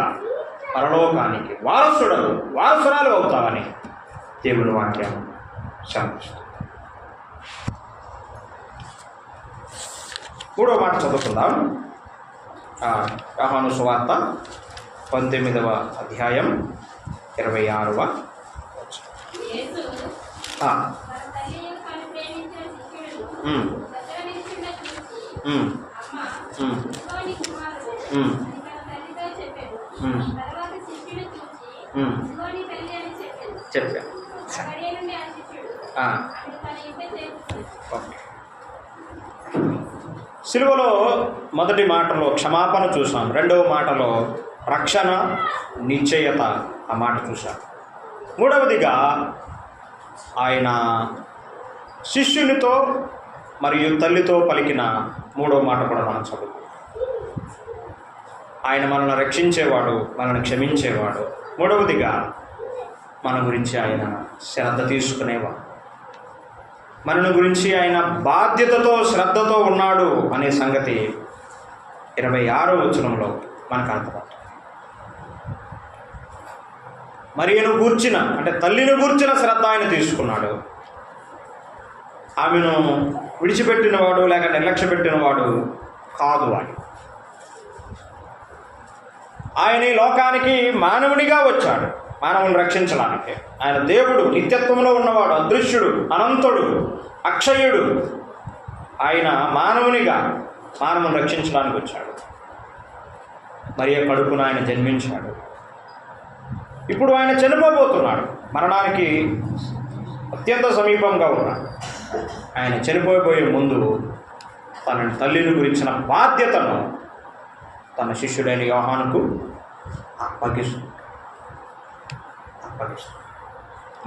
పరలోకానికి వారసురాలు అవుతావని దేవుని వాక్యం సెలవిస్తుంది. మూడో మాట చదువుకుందాం. యోహాను సువార్త 19వ అధ్యాయం 26వ యేసు తన తల్లిని తాను ప్రేమించిన శిష్యులను దగ్గర నిలిచుండ చూసి, అమ్మా, ఇదిగో నీ కుమారుడు అని తన తల్లితో చెప్పాడు. తర్వాత శిష్యుడు చూసి, ఇదిగో నీ తల్లి అని చెప్పాడు. అక్కడే నుండి ఆ శిష్యుడు అటు తన ఇంట చేర్చుకున్నాడు. సిలువలో మొదటి మాటలో క్షమాపణ చూసాం, రెండవ మాటలో రక్షణ, నిశ్చయత ఆ మాట చూశాం. మూడవదిగా ఆయన శిష్యునితో మరియు తల్లితో పలికిన మూడవ మాట కూడా మనం చదువు. ఆయన మనల్ని రక్షించేవాడు, మనల్ని క్షమించేవాడు. మూడవదిగా మన గురించి ఆయన శ్రద్ధ తీసుకునేవాడు, మన గురించి ఆయన బాధ్యతతో శ్రద్ధతో ఉన్నాడు అనే సంగతి 26వ వచనంలో మనకు అర్థమవుతుంది. మరియను గూర్చిన, అంటే తల్లిని గూర్చిన శ్రద్ధ ఆయన తీసుకున్నాడు. ఆమెను విడిచిపెట్టినవాడు లేక నిర్లక్ష్య పెట్టినవాడు కాదు. ఆయన ఈ లోకానికి మానవునిగా వచ్చాడు, మానవుని రక్షించడానికి. ఆయన దేవుడు, నిత్యత్వంలో ఉన్నవాడు, అదృశ్యుడు, అనంతుడు, అక్షయుడు. ఆయన మానవునిగా మానవుని రక్షించడానికి వచ్చాడు. మరియ కడుపున ఆయన జన్మించాడు. ఇప్పుడు ఆయన చనిపోబోతున్నాడు, మరణానికి అత్యంత సమీపంగా ఉన్నాడు. ఆయన చనిపోయే ముందు తన తల్లిని గురించిన బాధ్యతను తన శిష్యుడైన యోహానుకు అప్పగిస్తుంది.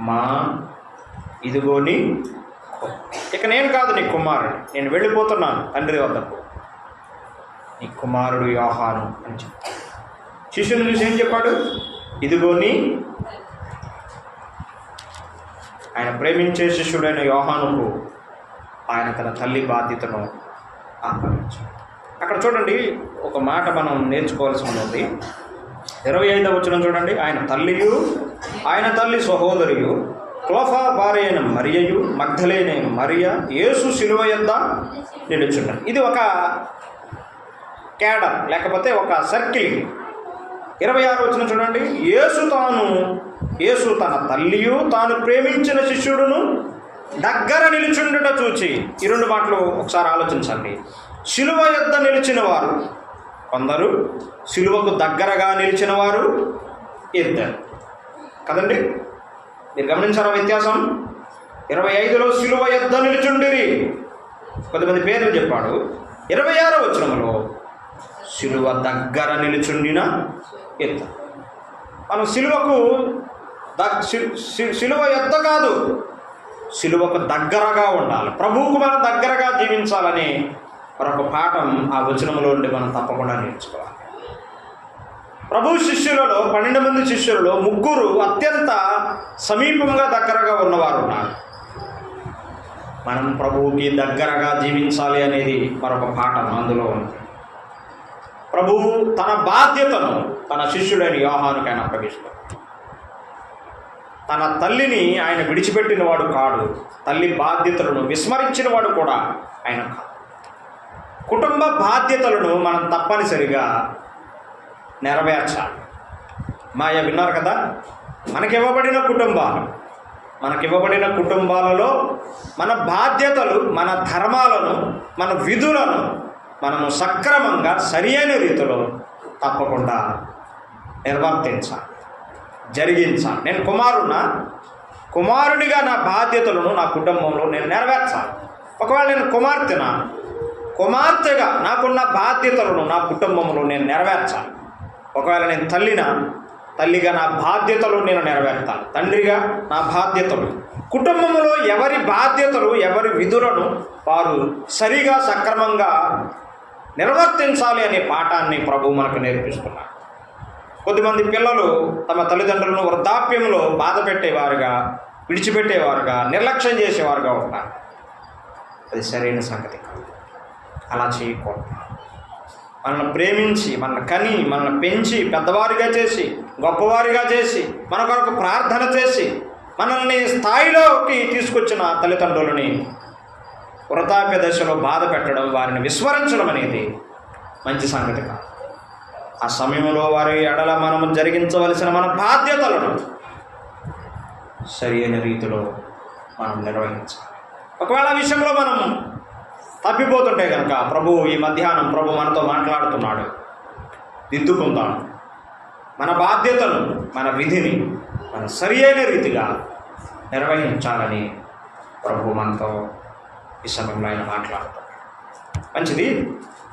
మా ఇదిగోని, ఇక నేను కాదు నీ కుమారుడు, నేను వెళ్ళిపోతున్నాను తండ్రి వద్దకు, నీ కుమారుడు యోహాను అని చెప్పాడు. శిష్యుని చూసి ఏం చెప్పాడు? ఇదిగోని. ఆయన ప్రేమించే శిష్యుడైన యోహానుకు ఆయన తన తల్లి బాధ్యతను అప్పగించాడు. అక్కడ చూడండి, ఒక మాట మనం నేర్చుకోవాల్సి ఉంది. 25వ వచనం చూడండి. ఆయన తల్లియు, ఆయన తల్లి సహోదరియు క్లోఫా భార్య అయిన మరియయు మగ్ధలేనే మరియ యేసు శిలువ యొద్ద నిలుచున్నారు. ఇది ఒక క్యాడర్, లేకపోతే ఒక సర్కిల్. 26 వచనం చూడండి. యేసు తన తల్లియు తాను ప్రేమించిన శిష్యుడును దగ్గర నిలుచుండుట చూచి, ఈ 2 మాటలు ఒకసారి ఆలోచించండి. శిలువ యొద్ద నిలిచిన వారు కొందరు, శిలువకు దగ్గరగా నిలిచిన వారు ఇద్దరు కదండి. మీరు గమనించారా వ్యత్యాసం? 25లో శిలువ యొద్ద నిలుచుండిరి, కొద్దిమంది పేర్లు చెప్పాడు. 26వ వచనంలో శిలువ దగ్గర నిలుచుండిన ఇద్దరు. మనం శిలువ యొద్ద కాదు, శిలువకు దగ్గరగా ఉండాలి, ప్రభువుకు మనం దగ్గరగా జీవించాలని మరొక పాఠం ఆ వచనంలో నుండి మనం తప్పకుండా నేర్చుకోవాలి. ప్రభు శిష్యులలో 12 మంది శిష్యులలో 3 అత్యంత సమీపంగా దగ్గరగా ఉన్నవారు ఉన్నారు. మనం ప్రభువుకి దగ్గరగా జీవించాలి అనేది మరొక పాఠం అందులో ఉంది. ప్రభువు తన బాధ్యతను తన శిష్యుడైన యోహానుకు ఆయన అప్పగిస్తాడు. తన తల్లిని ఆయన విడిచిపెట్టిన వాడు కాడు, తల్లి బాధ్యతలను విస్మరించిన వాడు కూడా ఆయన కాదు. కుటుంబ బాధ్యతలను మనం తప్పనిసరిగా నెరవేర్చాలి. మాయ విన్నారు కదా, మనకివ్వబడిన కుటుంబాలలో మన బాధ్యతలు, మన ధర్మాలను, మన విధులను మనము సక్రమంగా సరియైన రీతిలో తప్పకుండా నిర్వర్తించాలి, జరిగించాలి. నేను కుమారుడిగా నా బాధ్యతలను నా కుటుంబంలో నేను నెరవేర్చాలి. ఒకవేళ నేను కుమార్తెగా నాకున్న బాధ్యతలను నా కుటుంబంలో నేను నెరవేర్చాలి. ఒకవేళ నేను తల్లిగా నా బాధ్యతలు నేను నెరవేర్తాను. తండ్రిగా నా బాధ్యతలు, కుటుంబంలో ఎవరి బాధ్యతలు, ఎవరి విధులను వారు సరిగా సక్రమంగా నిర్వర్తించాలి అనే పాఠాన్ని ప్రభు మనకు నేర్పిస్తున్నారు. కొద్దిమంది పిల్లలు తమ తల్లిదండ్రులను వృద్ధాప్యంలో బాధ పెట్టేవారుగా, విడిచిపెట్టేవారుగా, నిర్లక్ష్యం చేసేవారుగా ఉంటారు. అది సరైన సంగతి కాదు. అలా చేయకూడదు. మనల్ని ప్రేమించి, మనల్ని కని, మనల్ని పెంచి పెద్దవారిగా చేసి, గొప్పవారిగా చేసి, మన కొరకు ప్రార్థన చేసి మనల్ని స్థాయిలోకి తీసుకొచ్చిన తల్లిదండ్రులని వృద్ధాప్య దశలో బాధ పెట్టడం, వారిని విస్మరించడం అనేది మంచి సంగతి కాదు. ఆ సమయంలో వారి ఎడల మనము జరిగించవలసిన మన బాధ్యతలను సరి అయిన రీతిలో మనం నిర్వహించాలి. ఒకవేళ ఆ విషయంలో మనం తప్పిపోతుంటే కనుక ఈ మధ్యాహ్నం ప్రభు మనతో మాట్లాడుతున్నాడు. దిద్దుకుందాం. మన బాధ్యతను, మన విధిని మన సరి అయిన రీతిగా నిర్వహించాలని ప్రభు మనతో ఈ సమయంలో ఆయన మాట్లాడుతున్నాడు. మంచిది.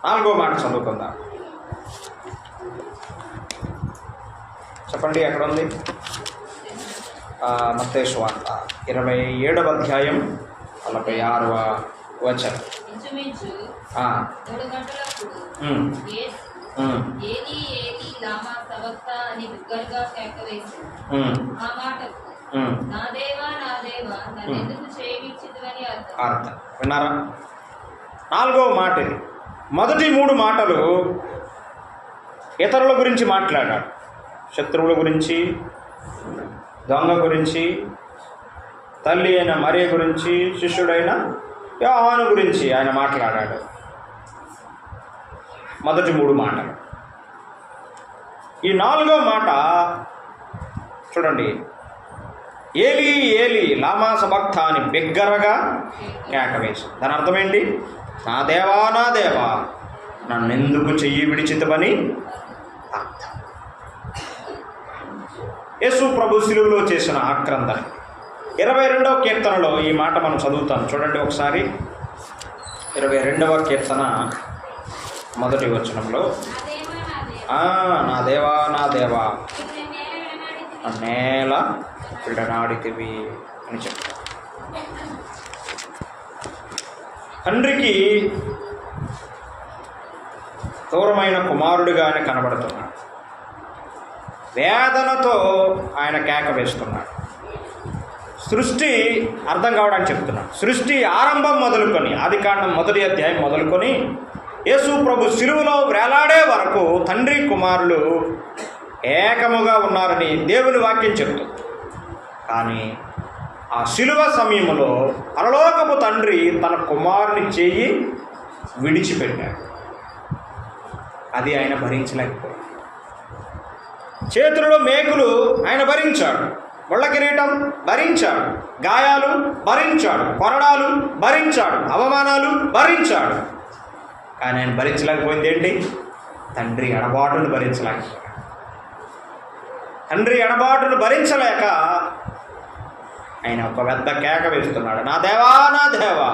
4వ మాట చదువుకుందాం. చెప్పండి, ఎక్కడ ఉంది? మత్తయి సువార్త 27వ అధ్యాయం 46వ వచనం. అర్థం విన్నారా? 4వ మాట ఇది. మొదటి 3 మాటలు ఇతరుల గురించి మాట్లాడాడు. శత్రువుల గురించి, దొంగ గురించి, తల్లి అయిన మరియ గురించి, శిష్యుడైన యోహాను గురించి ఆయన మాట్లాడాడు. మొదటి 3 మాటలు. ఈ 4వ మాట చూడండి. ఏలీ ఏలీ లామా సబక్తా అని బిగ్గరగా కేకవేసి. దాని అర్థం ఏంటి? నా దేవా నా దేవా నన్నెందుకు చెయ్యి విడిచితవని అర్థం. యేసు ప్రభు శిలువలో చేసిన ఆక్రందన. 22వ కీర్తనలో ఈ మాట మనం చదువుతాం. చూడండి ఒకసారి. 22వ కీర్తన మొదటి వచనంలో, నా దేవా నా దేవా నేల విడనాడితివి అని చెప్తారు. తండ్రికి దూరమైన కుమారుడిగా ఆయన కనబడుతున్నాడు. వేదనతో ఆయన కేక వేస్తున్నాడు. సృష్టి అర్థం కావడానికి చెప్తున్నాడు. సృష్టి ఆరంభం మొదలుకొని, ఆదికాండం 1వ అధ్యాయం మొదలుకొని యేసు ప్రభు శిలువలో వేలాడే వరకు తండ్రి కుమారులు ఏకముగా ఉన్నారని దేవుని వాక్యం చెప్తుంది. కానీ ఆ శిలువ సమయంలో పరలోకపు తండ్రి తన కుమారుని చేయి విడిచిపెట్టాడు. అది ఆయన భరించలేకపోయాడు. చేతులలో మేకులు ఆయన భరించాడు, ముళ్ళ కిరీటం భరించాడు, గాయాలు భరించాడు, కొరడాలు భరించాడు, అవమానాలు భరించాడు. కానీ ఆయన భరించలేకపోయింది ఏంటి? తండ్రి ఎడబాటును భరించలేకపోయాడు. తండ్రి ఎడబాటును భరించలేక ఆయన ఒక పెద్ద కేక వేస్తున్నాడు, నా దేవా నా దేవా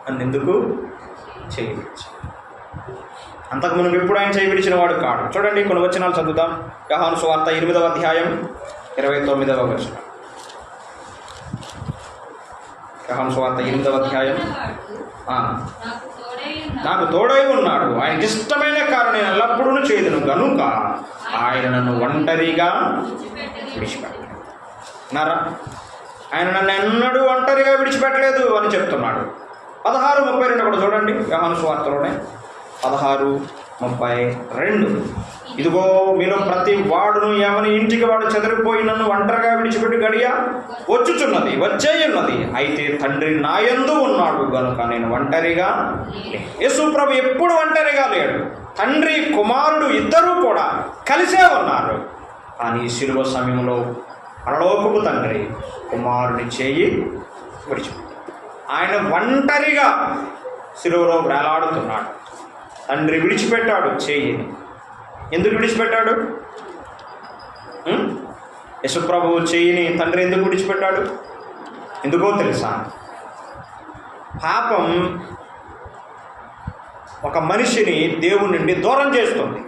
అన్నెందుకు చేయి విడిచాడు. అంతకు మునుపు ఎప్పుడు ఆయన చేయి విడిచిన వాడు కాడు. చూడండి, కొన్ని వచనాలు చదువుతాం. యోహాను సువార్త 8వ అధ్యాయం 29వ వచనం. యోహాను సువార్త 8వ అధ్యాయం. నాకు తోడై ఉన్నాడు, ఆయనకి ఇష్టమైన కారణం నేను ఎల్లప్పుడూ చేయదును కనుక ఆయన నన్ను ఒంటరిగా విడిచిపెట్టాడు. అన్నారా? ఆయన నన్ను ఎన్నడూ ఒంటరిగా విడిచిపెట్టలేదు అని చెప్తున్నాడు. 16:32 కూడా చూడండి, యోహాను సువార్తలోనే 16:32. ఇదిగో మీలో ప్రతి వాడును ఎవని ఇంటికి వాడు చెదిరిపోయి నన్ను ఒంటరిగా విడిచిపెట్టి గడియ వచ్చుచున్నది, వచ్చేయున్నది. అయితే తండ్రి నా యందు ఉన్నాడు గనుక నేను ఒంటరిగా. యేసు ప్రభు ఎప్పుడు ఒంటరిగా లేడు. తండ్రి కుమారుడు ఇద్దరూ కూడా కలిసే ఉన్నారు. కానీ శిలువ సమయంలో పరలోకపు తండ్రి కుమారుని చేయి విడిచిపెట్టాడు. ఆయన ఒంటరిగా శిలువలో వేలాడుతున్నాడు. తండ్రి విడిచిపెట్టాడు చేయిని. ఎందుకు విడిచిపెట్టాడు? యేసుప్రభువు చేయిని తండ్రి ఎందుకు విడిచిపెట్టాడు? ఎందుకో తెలుసా? పాపం ఒక మనిషిని దేవుని నుండి దూరం చేస్తుంది.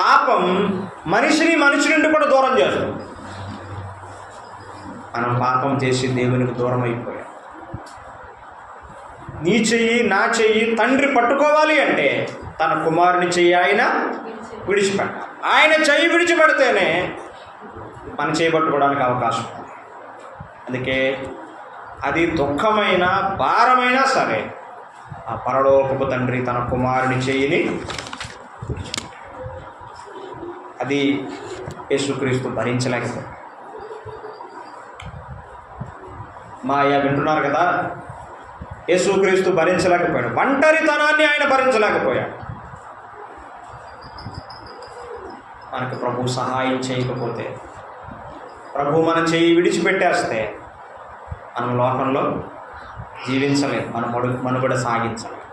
పాపం మనిషి నుండి కూడా దూరం చేస్తుంది. మనం పాపం చేసి దేవునికి దూరం అయిపోయాం. నీ చెయ్యి నా చెయ్యి తండ్రి పట్టుకోవాలి అంటే తన కుమారుని చెయ్యి ఆయన విడిచిపెట్టాలి. ఆయన చెయ్యి విడిచిపెడితేనే మన చేయి పట్టుకోవడానికి అవకాశం ఉంది. అందుకే అది దుఃఖమైన భారమైనా సరే ఆ పరలోకపు తండ్రి తన కుమారుని చెయ్యిని విడిచిపెట్టాడు. అది యేసుక్రీస్తు భరించలేకపోయాడు. మాయ వింటున్నారు కదా, యేసుక్రీస్తు భరించలేకపోయాడు. ఒంటరితనాన్ని ఆయన భరించలేకపోయాడు. మనకు ప్రభు సహాయం చేయకపోతే, ప్రభు మన చేయి విడిచిపెట్టేస్తే మనం లోకంలో జీవించలేము, మన మనుగడ సాగించలేము.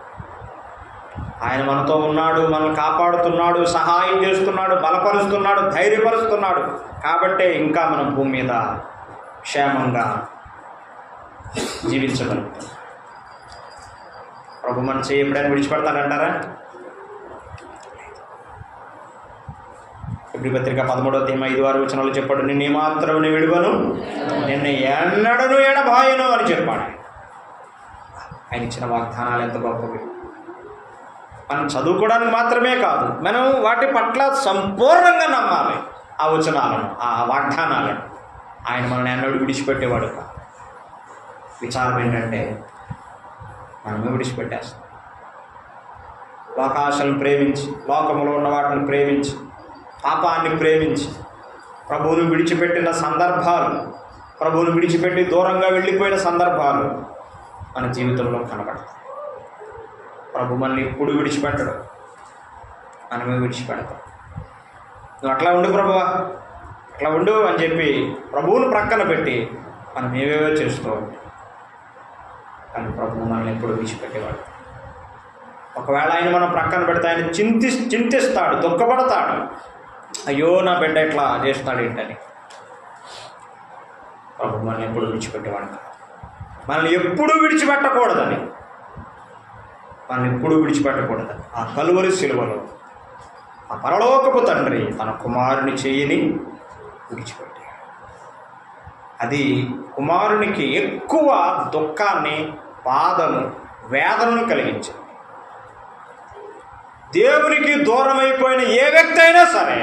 ఆయన మనతో ఉన్నాడు, మనల్ని కాపాడుతున్నాడు, సహాయం చేస్తున్నాడు, బలపరుస్తున్నాడు, ధైర్యపరుస్తున్నాడు. కాబట్టే ఇంకా మనం భూమి మీద క్షేమంగా జీవించగలుగుతాం. ప్రభు మన చేయి ఎప్పుడైనా విడిచిపెడతాడంటారా? ఫిబ్రవరి పత్రిక 13వ అధ్యాయం 5-6 వచనాలు చెప్పాడు, నిన్ను ఏమాత్రం విడువను, నిన్ను ఎన్నడను ఎడబాయను అని చెప్పాడు. ఆయన ఇచ్చిన వాగ్దానాలు ఎంత గొప్పవి. మనం చదువుకోవడానికి మాత్రమే కాదు, మనం వాటి పట్ల సంపూర్ణంగా నమ్మాలి. ఆ వచనాలను, ఆ వాగ్దానాలను. ఆయన మనల్ని ఎన్నడూ విడిచిపెట్టేవాడు కాదు. విచారం ఏంటంటే మనమే విడిచిపెట్టేస్తాం. లోకాశలను ప్రేమించి, లోకములో ఉన్న వాటిని ప్రేమించి, పాపాన్ని ప్రేమించి ప్రభువును విడిచిపెట్టిన సందర్భాలు, ప్రభువును విడిచిపెట్టి దూరంగా వెళ్ళిపోయిన సందర్భాలు మన జీవితంలో కనబడతాయి. ప్రభు మనల్ని ఎప్పుడు విడిచిపెట్టడు, మనమే విడిచిపెడతాం. నువ్వు అట్లా ఉండు ప్రభువా, అట్లా ఉండు అని చెప్పి ప్రభువును ప్రక్కన పెట్టి మనం ఏవేవో చేస్తూ ఉంటాం. కానీ ప్రభువు మనల్ని ఎప్పుడు విడిచిపెట్టేవాడు. ఒకవేళ ఆయన మనం ప్రక్కన పెడితే ఆయన చింతిస్తాడు, దుఃఖపడతాడు. అయ్యో నా బిడ్డ ఎట్లా చేస్తాడు ఏంటని. ప్రభు మనల్ని ఎప్పుడు విడిచిపెట్టేవాడు కాదు. మనల్ని ఎప్పుడూ విడిచిపెట్టకూడదని, మనల్ని ఎప్పుడూ విడిచిపెట్టకూడదని ఆ కలువరి శిలువలో ఆ పరలోకపు తండ్రి తన కుమారుని చేయిని విడిచిపెట్టాడు. అది కుమారునికి ఎక్కువ దుఃఖాన్ని, బాధను, వేదనను కలిగించింది. దేవునికి దూరమైపోయిన ఏ వ్యక్తి అయినా సరే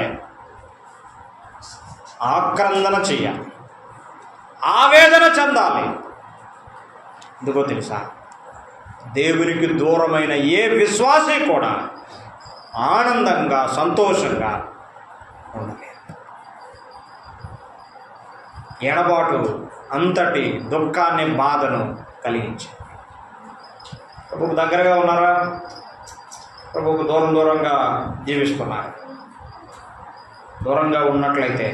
ఆక్రందన చెయ్యాలి, ఆవేదన చెందాలి. ఎందుకో తెలుసా? దేవునికి దూరమైన ఏ విశ్వాసి కూడా ఆనందంగా, సంతోషంగా ఉండలేదు. ఎడబాటు అంతటి దుఃఖాన్ని, బాధను కలిగించింది. ప్రభువుకు దగ్గరగా ఉన్నారా? ప్రభువుకు దూరంగా జీవిస్తున్నారు? దూరంగా ఉన్నట్లయితే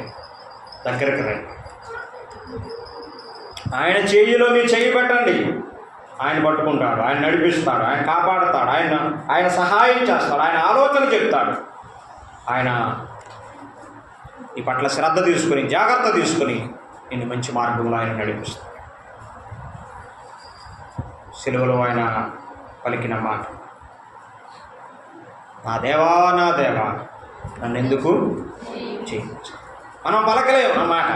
దగ్గరికి రండి. ఆయన చేయిలో మీ చేయి పెట్టండి. ఆయన పట్టుకుంటాడు, ఆయన నడిపిస్తాడు, ఆయన కాపాడుతాడు, ఆయన సహాయం చేస్తాడు, ఆయన ఆలోచన చెప్తాడు. ఆయన ఈ పట్ల శ్రద్ధ తీసుకుని, జాగ్రత్త తీసుకుని నిన్ను మంచి మార్గంలో ఆయన నడిపిస్తాడు. సిలువలో ఆయన పలికిన మాట, నా దేవా నన్ను ఎందుకు చేయించు. మనం పలకలేము అన్నమాట.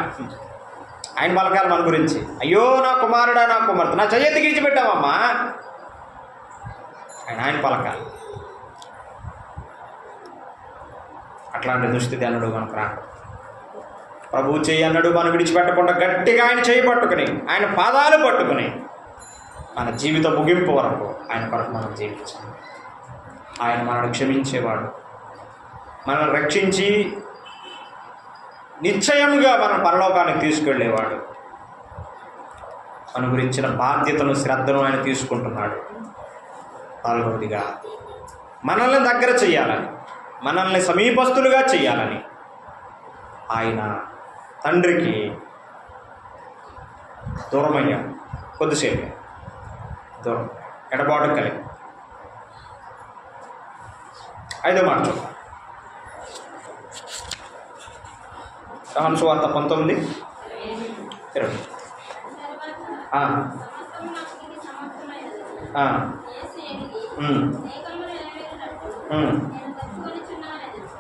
ఆయన పలకాలి మన గురించి. అయ్యో నా కుమారుడా, నా కుమార్తె, నా చెయ్యెత్తి గిడిచిపెట్టావమ్మా. ఆయన పలకాలి. అట్లాంటి దుస్థితి అన్నాడు మనకు రాక. ప్రభువు చెయ్యి అన్నాడు మనం విడిచిపెట్టకుండా గట్టిగా ఆయన చేయి పట్టుకుని, ఆయన పాదాలు పట్టుకుని మన జీవిత ముగింపు వరకు ఆయన కొరకు మనం జీవించాలి. ఆయన మనల్ని క్షమించేవాడు, మనల్ని రక్షించి నిశ్చయంగా మన పరలోకానికి తీసుకెళ్ళేవాడు. మన గురించిన బాధ్యతను, శ్రద్ధను ఆయన తీసుకుంటున్నాడు. నాలుగవదిగా మనల్ని దగ్గర చెయ్యాలని, మనల్ని సమీపస్తులుగా చెయ్యాలని ఆయన తండ్రికి దూరమయ్యాడు. కొద్దిసేపు దూరం, ఎడబాటు కలిగి. 5వ మాట చూద్దాం. యోహాను సువార్త 19:20.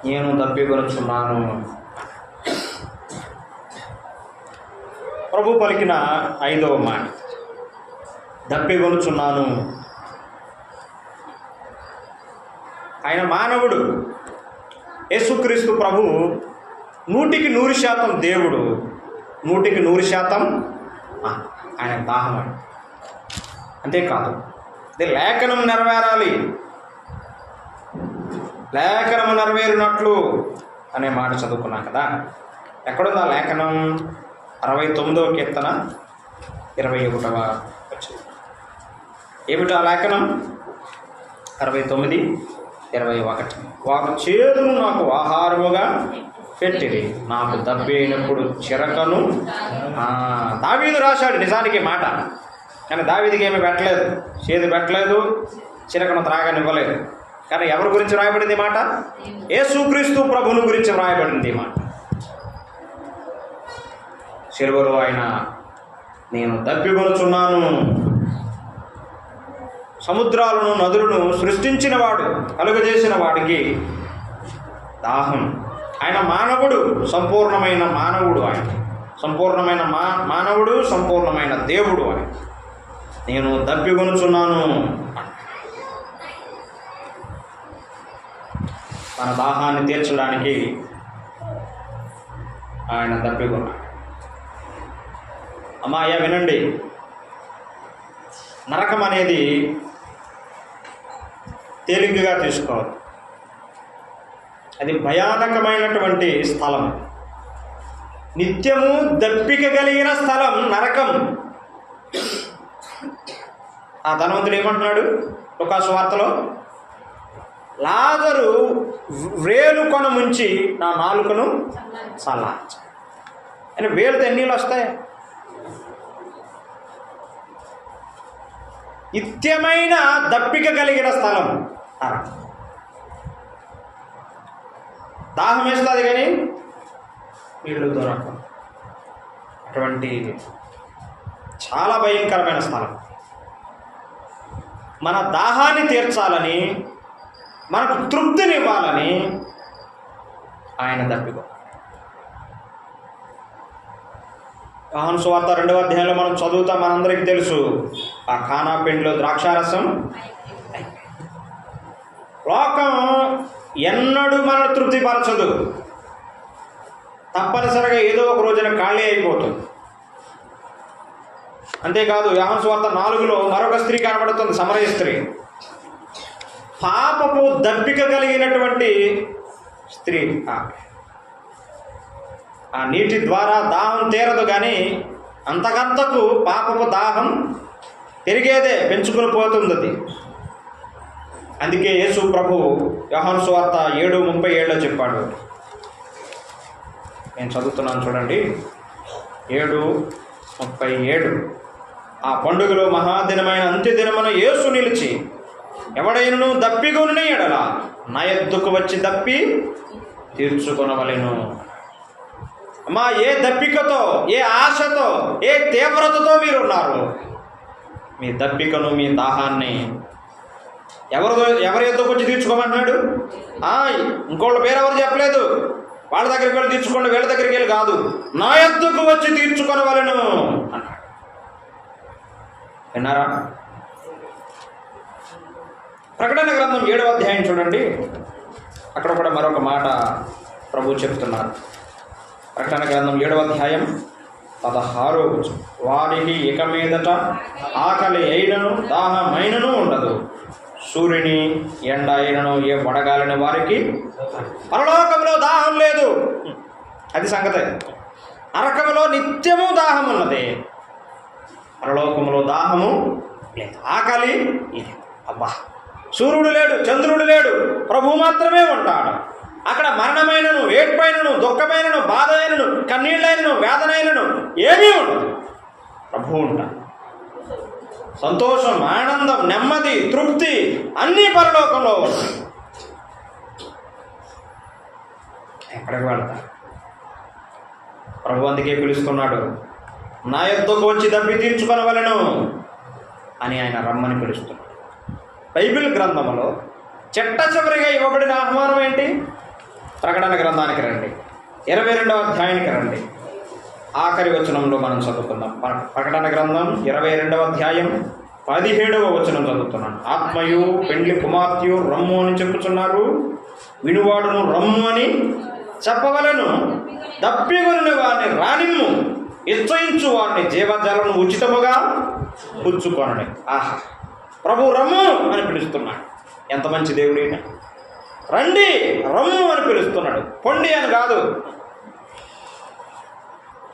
నేను తప్పికొనుచున్నాను. ప్రభు పలికిన 5వ మాట, తప్పికొనుచున్నాను. ఆయన మానవుడు. యేసుక్రీస్తు ప్రభు 100% దేవుడు, 100% ఆయన దాహం. అంతేకాదు, ఇది లేఖనం నెరవేరాలి, లేఖనం నెరవేరినట్లు అనే మాట చదువుకున్నాం కదా. ఎక్కడుందా లేఖనం? 69వ కీర్తన 21వ వచనం. ఏమిటా లేఖనం? 69:21. వారు చేదును నాకు ఆహారముగా పెట్టిరి, నాకు దబ్బైనప్పుడు చిరకను. దావీదు రాశాడు నిజానికి మాట, కానీ దావీదుకి ఏమీ పెట్టలేదు, చేదు పెట్టలేదు, చిరకను త్రాగనివ్వలేదు. కానీ ఎవరి గురించి రాయబడింది మాట? యేసుక్రీస్తు ప్రభువుని గురించి రాయబడింది మాట. సిలువలో ఆయన నేను దప్పికొనుచున్నాను. సముద్రాలను, నదులను సృష్టించిన వాడు, కలుగజేసిన వాడికి దాహం. ఆయన మానవుడు, సంపూర్ణమైన మానవుడు. ఆయన సంపూర్ణమైన మానవుడు, సంపూర్ణమైన దేవుడు. ఆయన నేను దప్పికొనుచున్నాను. మన దాహాన్ని తీర్చడానికి ఆయన దప్పికొన్నాడు. అమ్మాయ్య వినండి, నరకం అనేది తేలికగా తీసుకోవాలి. అది భయానకమైనటువంటి స్థలం, నిత్యము దప్పిక కలిగిన స్థలం నరకం. ఆ ధనవంతుడు ఏమంటున్నాడు లూకాసు వార్తలో? లాజరు వేలు కొన ముంచి నా నాలుకను చల్లార్చు. అని వేలుతో ఎన్నీళ్ళు వస్తాయి? నిత్యమైన దప్పిక కలిగిన స్థలం నరకం. దాహం వేస్తుంది కానీ నీళ్ళు దొరకవు. అటువంటి చాలా భయంకరమైన స్థలం. మన దాహాన్ని తీర్చాలని, మనకు తృప్తినివ్వాలని ఆయన దప్పిక. యోహాను సువార్త 2వ అధ్యాయంలో మనం చదువుతాం, మనందరికీ తెలుసు. ఆ కానా పెండ్లో ద్రాక్షారసం. లోకం ఎన్నడూ మనల్ని తృప్తిపరచదు, తప్పనిసరిగా ఏదో ఒక రోజున ఖాళీ అయిపోతుంది. అంతేకాదు, యోహాను సువార్త 4లో మరొక స్త్రీ కనబడుతుంది, సమరయ స్త్రీ. పాపపు దప్పిక కలిగినటువంటి స్త్రీ. ఆ నీటి ద్వారా దాహం తీరదు, కానీ అంతకంతకు పాపపు దాహం పెరిగేదే, పెంచుకుని పోతుంది అది. అందుకే యేసు ప్రభువు యోహాను సువార్త 7:37 చెప్పాడు. నేను చదువుతున్నాను చూడండి, 7:37. ఆ పండుగలో మహాదినమైన అంత్యదినమున యేసు నిలిచి, ఎవడైనను దప్పిగొని ఎడల నా యొద్దకు వచ్చి దప్పి తీర్చుకొనవలెను. అమ్మా, ఏ దప్పికతో, ఏ ఆశతో, ఏ తీవ్రతతో మీరు ఉన్నారు? మీ దప్పికను, మీ దాహాన్ని ఎవరి యొద్దకు వచ్చి తీర్చుకోమంటున్నాడు? ఇంకోళ్ళ పేరు ఎవరు చెప్పలేదు. వాళ్ళ దగ్గరికి వెళ్ళి తీర్చుకోండి, వీళ్ళ దగ్గరికి వెళ్ళి కాదు, నా యొద్దకు వచ్చి తీర్చుకొనవలెను అన్నాడు. విన్నారా? ప్రకటన గ్రంథం 7వ అధ్యాయం చూడండి, అక్కడ కూడా మరొక మాట ప్రభు చెప్తున్నారు. ప్రకటన గ్రంథం 7వ అధ్యాయం 16వ వచనం. వారికి ఇక మీదట ఆకలి అయినను దాహమైనను ఉండదు, సూర్యుని ఎండ అయినను ఏ వడగాలిన వారికి. పరలోకంలో దాహం లేదు, అది సంగతి. నరకంలో నిత్యము దాహం ఉన్నది, పరలోకంలో దాహము లేదు, ఆకలి ఇది. అబ్బా, సూర్యుడు లేడు, చంద్రుడు లేడు, ప్రభు మాత్రమే ఉంటాడు. అక్కడ మరణమైనను, ఏడ్పైనను, దుఃఖమైనను, బాధ అయినను, కన్నీళ్ళైనను, వేదనైనను ఏమీ ఉండదు, ప్రభు ఉంటాడు. సంతోషం, ఆనందం, నెమ్మది, తృప్తి అన్నీ పరలోకంలో ఉంటాయి. ఎక్కడికి వెళ్తారు? ప్రభు అందుకే పిలుస్తున్నాడు, నా యొద్దకు వచ్చి దప్పి తీర్చుకొనవలెను అని ఆయన రమ్మని పిలుస్తున్నాడు. బైబిల్ గ్రంథంలో చిట్ట చివరిగా ఇవ్వబడిన ఆహ్వానం ఏంటి? ప్రకటన గ్రంథానికి రండి, 22వ అధ్యాయానికి రండి. ఆఖరి వచనంలో మనం చదువుకుందాం. ప్రకటన గ్రంథం 22వ అధ్యాయం 17వ వచనం చదువుతున్నాను. ఆత్మయు పెండ్లి కుమార్తెయు రమ్ము అని చెప్పుచున్నారు, వినువాడును రమ్ము అని చెప్పవలను, దప్పిగొని వారిని రానిమ్ము, ఇచ్చయించు వారిని జీవజలను ఉచితముగా పుచ్చుకొనని. ఆహా, ప్రభు రమ్ము అని పిలుస్తున్నాడు. ఎంత మంచి దేవుడైనా! రండి, రమ్ము అని పిలుస్తున్నాడు, పొండి అని కాదు,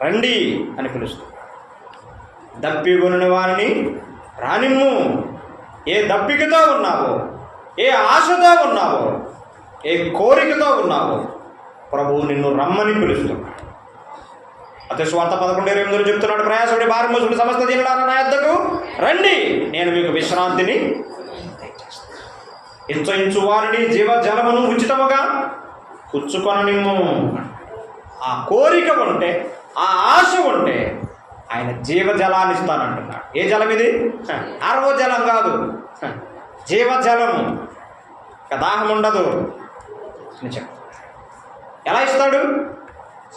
రండి అని పిలుస్తున్నాడు. దప్పిగొని వారిని రానిమ్ము. ఏ దప్పికతో ఉన్నావో, ఏ ఆశతో ఉన్నావో, ఏ కోరికతో ఉన్నావో, ప్రభువు నిన్ను రమ్మని పిలుస్తున్నాడు. అతి స్వార్థ 11:28 చెప్తున్నాడు, ప్రయాసపడి భారం మోసుకుని సమస్త దీనులారా నా యొద్దకు రండి, నేను మీకు విశ్రాంతిని ఇచ్చయించు వారిని జీవజలమును ఉచితముగా పుచ్చుకొననిమ్ము. ఆ కోరిక ఉంటే, ఆ ఆశ ఉంటే ఆయన జీవజలాన్ని ఇస్తానంటున్నాడు. ఏ జలం ఇది? ఆర్వో జలం కాదు, జీవజలము. దాహం ఉండదు. నిజం. ఎలా ఇస్తాడు?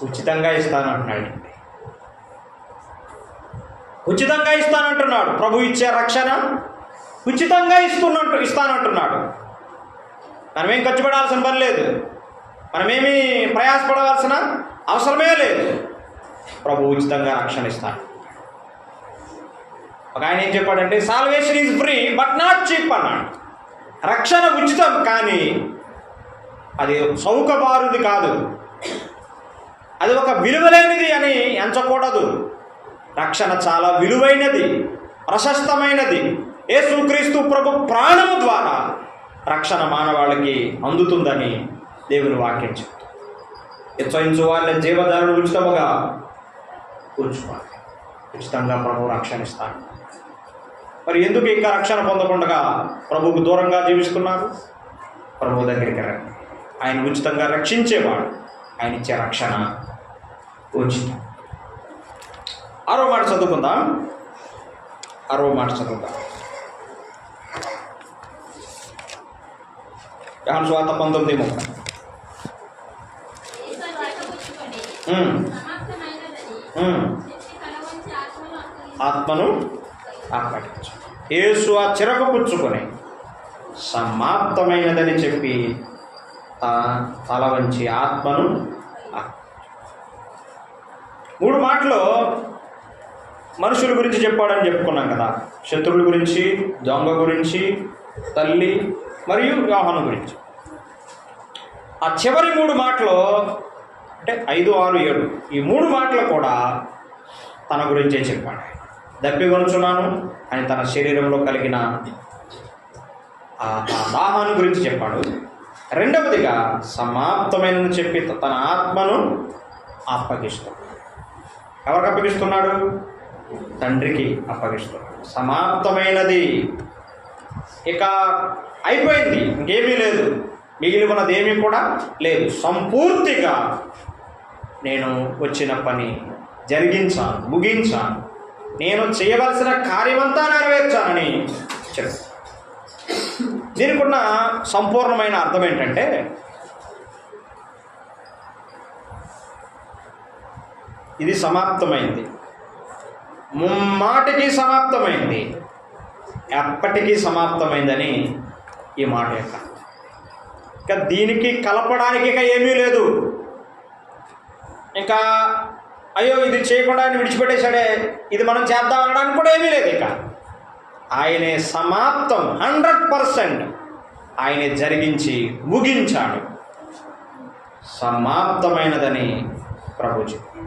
ఉచితంగా ఇస్తానంటున్నాడు. ఉచితంగా ఇస్తానంటున్నాడు. ప్రభు ఇచ్చే రక్షణ ఉచితంగా ఇస్తానంటున్నాడు. మనమేం ఖర్చు పడాల్సిన పని లేదు, మనమేమీ ప్రయాసపడవలసిన అవసరమే లేదు. ప్రభు ఉచితంగా రక్షణ ఇస్తాడు. ఒక ఆయన ఏం చెప్పాడంటే, salvation is free but not cheap అన్నాడు. రక్షణ ఉచితం, కానీ అది చౌకబారుది కాదు, అది ఒక విలువలేనిది అని ఎంచకూడదు. రక్షణ చాలా విలువైనది, ప్రశస్తమైనది. యేసుక్రీస్తు ప్రభు ప్రాణము ద్వారా రక్షణ మానవాళికి అందుతుందని దేవుని వాక్యం చెప్తుంది. ఇచ్చయించు వాళ్ళ జీవధారణ ఉచితముగా కూర్చుకోవాలి. ఉచితంగా ప్రభు రక్షణ ఇస్తాడు. మరి ఎందుకు ఇంకా రక్షణ పొందకుండా ప్రభువుకు దూరంగా జీవిస్తున్నారు? ప్రభు దగ్గరికి రండి, ఆయన ఉచితంగా రక్షించేవాడు. ఆయన ఇచ్చే రక్షణ ఉచితం. 6వ మాట చదువుకుందాం. 6వ మాట చదువుతాం. యోహాను సువార్త 19:30. ఆత్మను అప్పగించు. యేసు ఆ చిరక పుచ్చుకొని సమాప్తమైనదని చెప్పి తల వంచి ఆత్మను. 3 మాటలు మనుషుల గురించి చెప్పాడని చెప్పుకున్నాం కదా. శత్రువుల గురించి, దొంగ గురించి, తల్లి మరియు యోహాను గురించి. ఆ చివరి 3 మాటలు అంటే 5, 6, 7 ఈ 3 మాటలు కూడా తన గురించే చెప్పాడు. దప్పిగొనుచున్నాను అని తన శరీరంలో కలిగిన ఆ దాహాన్ని గురించి చెప్పాడు. రెండవదిగా సమాప్తమైనని చెప్పి తన ఆత్మను అప్పగిస్తున్నాడు. ఎవరికి అప్పగిస్తున్నాడు? తండ్రికి అప్పగిస్తున్నాడు. సమాప్తమైనది, ఇక అయిపోయింది, ఇంకేమీ లేదు, మిగిలి ఉన్నది ఏమీ కూడా లేదు, సంపూర్తిగా నేను వచ్చిన పని జరిగించాను, ముగించాను, నేను చేయవలసిన కార్యమంతా నెరవేర్చానని చెప్పాను. దీనికి ఉన్న సంపూర్ణమైన అర్థం ఏంటంటే, ఇది సమాప్తమైంది, ముమ్మాటికి సమాప్తమైంది, ఎప్పటికీ సమాప్తమైందని ఈ మాట యొక్క. ఇక దీనికి కలపడానికి ఇక ఏమీ లేదు. ఇంకా అయ్యో ఇది చేయకుండా ఆయన విడిచిపెట్టేశాడే, ఇది మనం చేద్దాం అనడానికి కూడా ఏమీ లేదు. ఇక ఆయనే సమాప్తం, 100% ఆయనే జరిగించి ముగించాడు. సమాప్తమైనదని ప్రభు చెప్పాడు.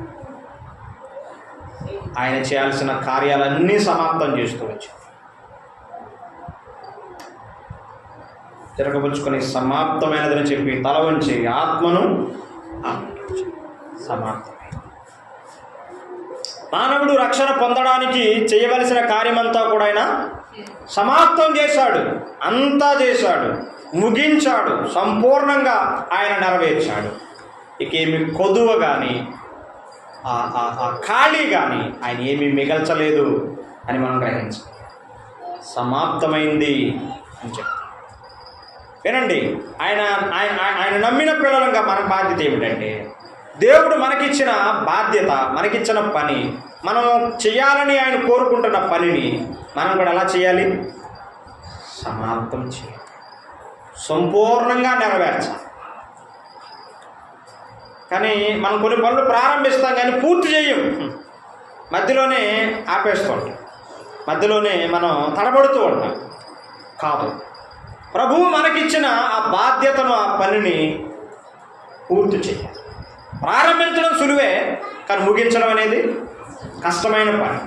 ఆయన చేయాల్సిన కార్యాలన్నీ సమాప్తం చేస్తూ వచ్చాడు. తిరగబుచ్చుకొని సమాప్తమైనదని చెప్పి తల వంచి ఆత్మను సమాప్తమైంది. మానవుడు రక్షణ పొందడానికి చేయవలసిన కార్యమంతా కూడా ఆయన సమాప్తం చేశాడు, అంతా చేశాడు, ముగించాడు, సంపూర్ణంగా ఆయన నెరవేర్చాడు. ఇక ఏమి కొదువ కానీ ఖాళీ కానీ ఆయన ఏమీ మిగల్చలేదు అని మనం గ్రహించాలి. సమాప్తమైంది అని చెప్తాం. వినండి, ఆయన ఆయన ఆయన నమ్మిన పిల్లలంగా మన బాధ్యత ఏమిటంటే, దేవుడు మనకిచ్చిన బాధ్యత, మనకిచ్చిన పని, మనం చేయాలని ఆయన కోరుకుంటున్న పనిని మనం కూడా ఎలా చేయాలి? సమాప్తం చేయాలి, సంపూర్ణంగా నెరవేర్చాలి. కానీ మనం కొన్ని పనులు ప్రారంభిస్తాం కానీ పూర్తి చేయం, మధ్యలోనే ఆపేస్తూ ఉంటాం, మధ్యలోనే మనం తడబడుతూ ఉంటాం. కాదు, ప్రభువు మనకిచ్చిన ఆ బాధ్యతను, ఆ పనిని పూర్తి చేయాలి. ప్రారంభించడం సులువే, కానీ ముగించడం అనేది కష్టమైన పని.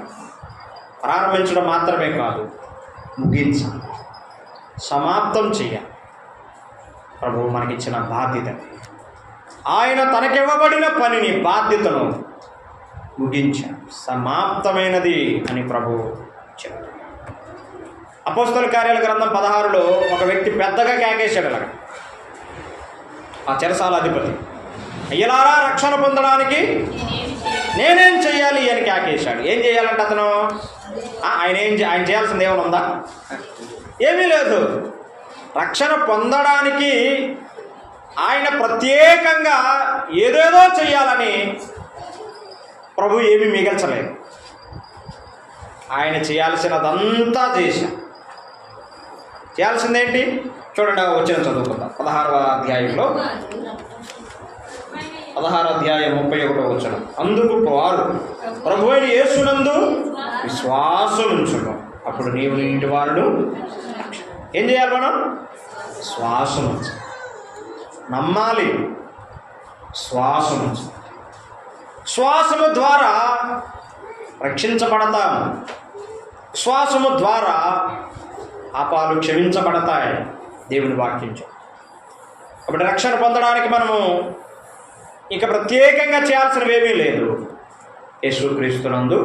ప్రారంభించడం మాత్రమే కాదు, ముగించాలి, సమాప్తం చేయాలి. ప్రభువు మనకిచ్చిన బాధ్యత, ఆయన తనకివ్వబడిన పనిని, బాధ్యతను ముగించాడు. సమాప్తమైనది అని ప్రభువు చెప్పాడు. అపోస్తల కార్యాల గ్రంథం 16లో ఒక వ్యక్తి పెద్దగా కేకేశాడు. అలాగ ఆ చెరసాల అధిపతి, అయ్యలారా రక్షణ పొందడానికి నేనేం చెయ్యాలి అని కేకేశాడు. ఏం చేయాలంటే అతను ఆయన చేయాల్సింది ఏమైనా ఉందా? ఏమీ లేదు. రక్షణ పొందడానికి ఆయన ప్రత్యేకంగా ఏదేదో చెయ్యాలని ప్రభు ఏమీ మిగల్చలేదు. ఆయన చేయాల్సినదంతా చేశాడు. చేయాల్సిందేంటి చూడండి, వచ్చిన చదువుకుందాం. 16వ అధ్యాయంలో 16వ అధ్యాయం 31వ వచనం. అందుకు వారు ప్రభు అయిన యేసునందు విశ్వాసం ఉంచును, అప్పుడు నీవు నీ ఇంటి వారును. ఏం చేయాలి? మనం శ్వాసం ఉంచాలి, నమ్మాలి, శ్వాసం ఉంచాలి. శ్వాసము ద్వారా రక్షించబడతాము, శ్వాసము ద్వారా పాపాలు క్షమించబడతాయి, దేవుని వాక్యం. కాబట్టి రక్షణ పొందడానికి మనము ఇక ప్రత్యేకంగా చేయాల్సినవి ఏమీ లేదు. యేసుక్రీస్తునందు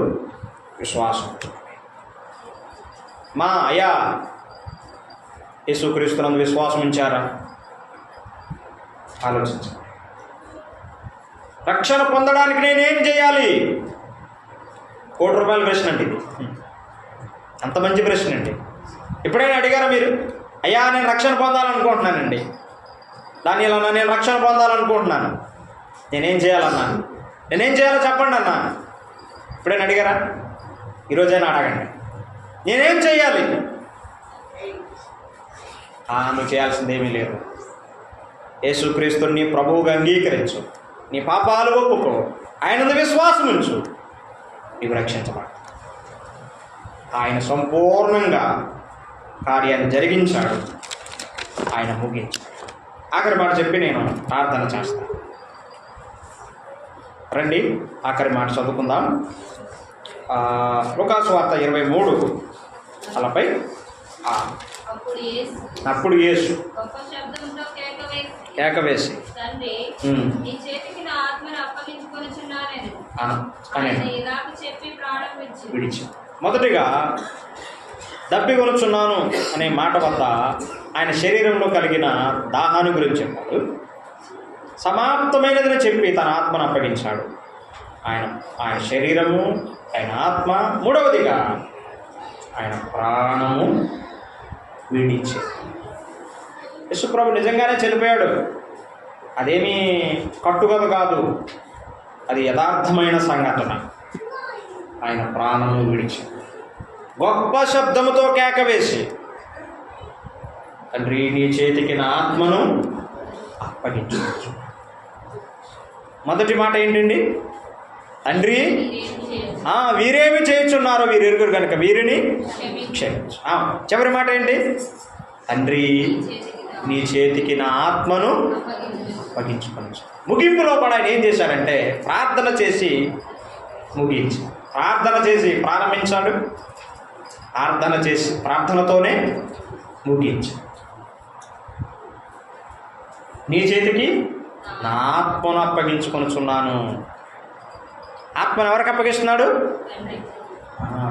విశ్వాసం. మా అయ్యా యేసుక్రీస్తునందు విశ్వాసం ఉంచారా? ఆలోచించండి. రక్షణ పొందడానికి నేనేం చేయాలి? ₹1,00,000 ప్రశ్న అండి ఇది. అంత మంచి ప్రశ్న అండి. ఎప్పుడైనా అడిగారా మీరు? అయ్యా నేను రక్షణ పొందాలనుకుంటున్నానండి, దాని ఇలా నేను రక్షణ పొందాలనుకుంటున్నాను, నేనేం చేయాలన్నా, నేనేం చేయాలో చెప్పండి అన్నా. ఎప్పుడైనా అడిగారా? ఈరోజైనా అడగండి, నేనేం చేయాలి? నువ్వు చేయాల్సింది ఏమీ లేదు. యేసుక్రీస్తుని నీ ప్రభువుగా అంగీకరించు, నీ పాపాలు ఒప్పుకో, ఆయన విశ్వాసం ఉంచు, నీవు రక్షించబడు. ఆయన సంపూర్ణంగా కార్యాన్ని జరిగించాడు, ఆయన ముగించాడు. ఆఖరి మాట చెప్పి నేను ప్రార్థన చేస్తాను. రండి ఆఖరి మాట చదువుకుందాం. లూకాసు వార్త 23 అలాపై అప్పుడు యేసు గొప్ప శబ్దంతో కేక వేసి తండ్రి నీ చేతికి నా ఆత్మను అప్పగించుకొనుచున్నానని అని ఇలాగ చెప్పి ప్రాణం విడిచి మొదటిగా దప్పికొనుచున్నాను అనే మాట వద్ద ఆయన శరీరంలో కలిగిన దాహాన్ని గురించి చెప్పాడు. సమాప్తమైనదని చెప్పి తన ఆత్మను అప్పగించాడు. ఆయన శరీరము, ఆయన ఆత్మ, మూడవదిగా ఆయన ప్రాణము విడిచి. యేసుప్రభు నిజంగానే చనిపోయాడు. అదేమీ కట్టుకథ కాదు, అది యథార్థమైన సంఘటన. ఆయన ప్రాణము విడిచి గొప్ప శబ్దముతో కేక వేసి, తండ్రి నీ చేతికి నా ఆత్మను అప్పగించవచ్చు. మొదటి మాట ఏంటండి? తండ్రి వీరేమి చేయుచున్నారో వీరు ఎరుగురు కనుక వీరిని క్షమించు. చివరి మాట ఏంటి? తండ్రి నీ చేతికి నా ఆత్మను అప్పగించుకోవచ్చు. ముగింపులో కూడా ఆయన ఏం చేశాడంటే ప్రార్థన చేసి ముగించి, ప్రార్థన చేసి ప్రారంభించాడు, ప్రార్థనతోనే ముగించి. నీ చేతికి నా ఆత్మను అప్పగించుకొనుచున్నాను. ఆత్మను ఎవరికి అప్పగిస్తున్నాడు?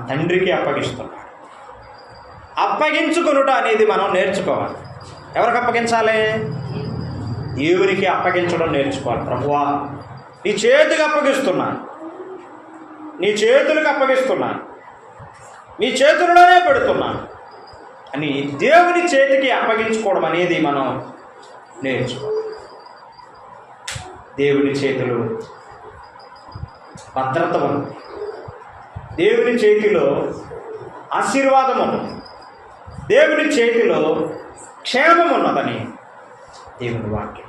తండ్రికి అప్పగిస్తున్నాడు. అప్పగించుకొనుట అనేది మనం నేర్చుకోవాలి. ఎవరికి అప్పగించాలి? దేవునికి అప్పగించడం నేర్చుకోవాలి. ప్రభువా నీ చేతికి అప్పగిస్తున్నాను, నీ చేతులకు అప్పగిస్తున్నాను, నీ చేతుల్లోనే పెడుతున్నాను అని దేవుని చేతికి అప్పగించుకోవడం అనేది మనం నేర్చుకోవాలి. దేవుని చేతులు భద్రత ఉంది, దేవుని చేతిలో ఆశీర్వాదం ఉన్నది, దేవుని చేతిలో క్షేమం ఉన్నదని దేవుని వాక్యం.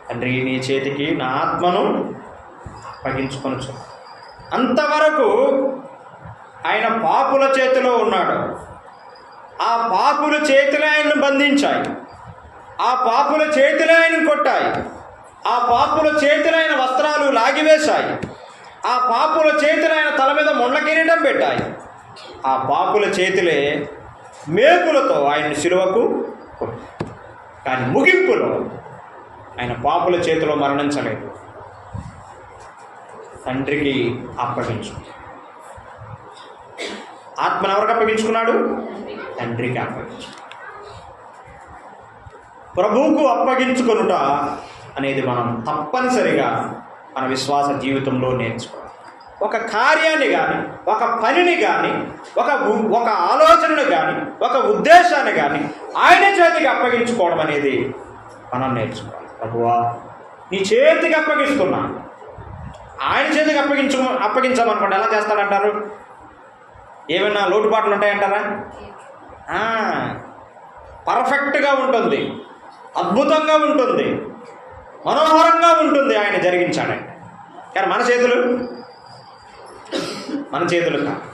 తండ్రి నీ చేతికి నా ఆత్మను అప్పగించుకొనొచ్చు. అంతవరకు ఆయన పాపుల చేతిలో ఉన్నాడు. ఆ పాపుల చేతులు ఆయనను బంధించాయి, ఆ పాపుల చేతులు ఆయనను కొట్టాయి, ఆ పాపుల చేతులు ఆయన వస్త్రాలు లాగివేశాయి, ఆ పాపుల చేతులు ఆయన తల మీద ముండ్ల కిరీటం పెట్టాయి, ఆ పాపుల చేతులే మేకులతో ఆయన శిలువకు కొట్టాయి. కానీ ముగింపులో ఆయన పాపుల చేతిలో మరణించలేదు, తండ్రికి అప్పగించు. ఆత్మను ఎవరికి అప్పగించుకున్నాడు? తండ్రికి అప్పగించు. ప్రభువుకు అప్పగించుకొనుట అనేది మనం తప్పనిసరిగా మన విశ్వాస జీవితంలో నేర్చుకోవాలి. ఒక కార్యాన్ని కానీ, ఒక పనిని కానీ, ఒక ఆలోచనను కానీ, ఒక ఉద్దేశాన్ని కానీ ఆయన చేతికి అప్పగించుకోవడం అనేది మనం నేర్చుకోవాలి. ప్రభువా నీ చేతికి అప్పగిస్తున్నా. ఆయన చేతికి అప్పగించామనుకోండి ఎలా చేస్తాడంటారు? ఏమైనా లోటుపాట్లు ఉంటాయంటారా? పర్ఫెక్ట్గా ఉంటుంది, అద్భుతంగా ఉంటుంది, మనోహరంగా ఉంటుంది ఆయన జరిగించాడంటే. కానీ మన చేతులు కాదు,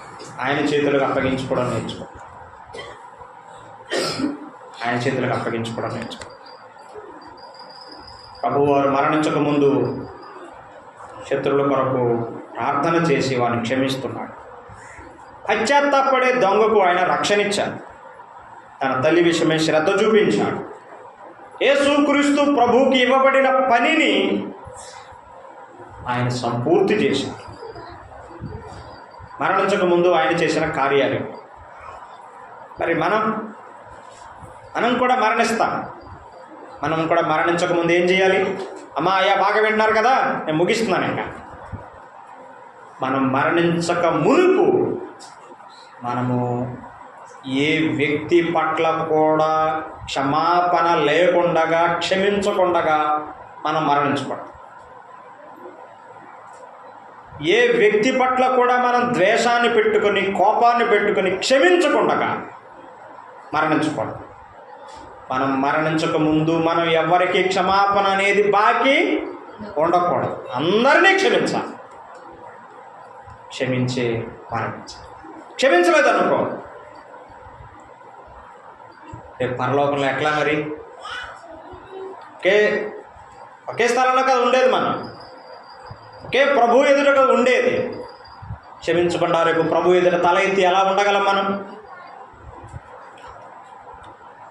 ఆయన చేతులకు అప్పగించుకోవడం నేర్చుకో. ఆయన చేతులకు అప్పగించుకోవడం నేర్చుకో. ప్రభువు వారు మరణించక ముందు శత్రువుల కొరకు ప్రార్థన చేసి వారిని క్షమిస్తున్నాడు. పశ్చాత్తాపడే దొంగకు ఆయన రక్షణ ఇచ్చాడు. తన తల్లి విషయమే శ్రద్ధ చూపించాడు. యేసుక్రీస్తు ప్రభువుకి ఇవ్వబడిన పనిని ఆయన సంపూర్తి చేశాడు. మరణించక ముందు ఆయన చేసిన కార్యాలు. మరి మనం కూడా మరణిస్తాం. మనం కూడా మరణించక ముందు ఏం చేయాలి? అమ్మా అయ్యా బాగా వింటున్నారు కదా, నేను ముగిస్తున్నాను. ఇంకా మనం మరణించక మునుపు మనము ఏ వ్యక్తి పట్ల కూడా క్షమాపణ లేకుండా, క్షమించకుండా మనం మరణించకూడదు. ఏ వ్యక్తి పట్ల కూడా మనం ద్వేషాన్ని పెట్టుకొని, కోపాన్ని పెట్టుకొని క్షమించకుండా మరణించకూడదు. మనం మరణించక ముందు మనం ఎవరికి క్షమాపణ అనేది బాకీ ఉండకూడదు. అందరినీ క్షమించాలి. క్షమించే మరణించాలి. క్షమించలేదనుకో రేపు పరలోకంలో ఎట్లా? మరి ఒకే స్థలంలో కదా ఉండేది, మనం ఒకే ప్రభు ఎదుట కదా ఉండేది. క్షమించకుండా రేపు ప్రభు ఎదుట తల ఎత్తి ఎలా ఉండగలం?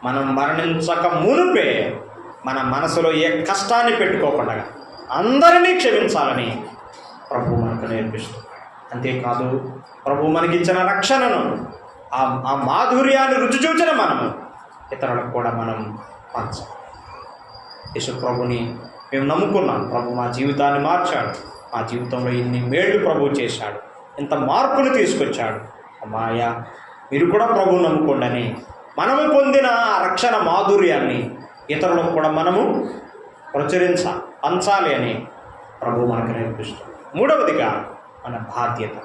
మనం మరణించక మునుపే మన మనసులో ఏ కష్టాన్ని పెట్టుకోకుండా అందరినీ క్షమించాలని ప్రభు మనకు నేర్పిస్తుంది. అంతేకాదు ప్రభు మనకిచ్చిన రక్షణను ఆ మాధుర్యాన్ని రుచి చూచిన మనము ఇతరులకు కూడా మనం పంచాలి. యేసు ప్రభుని మేము నమ్ముకున్నాం, ప్రభు మా జీవితాన్ని మార్చాడు, మా జీవితంలో ఇన్ని మేళ్ళు ప్రభు చేశాడు, ఇంత మార్పును తీసుకొచ్చాడు. అమ్మాయ మీరు కూడా ప్రభువు నమ్ముకోండి అని మనము పొందిన ఆ రక్షణ మాధుర్యాన్ని ఇతరులకు కూడా మనము పంచాలి అని ప్రభు మనకు నేర్పిస్తుంది. మూడవదిగా మన బాధ్యత,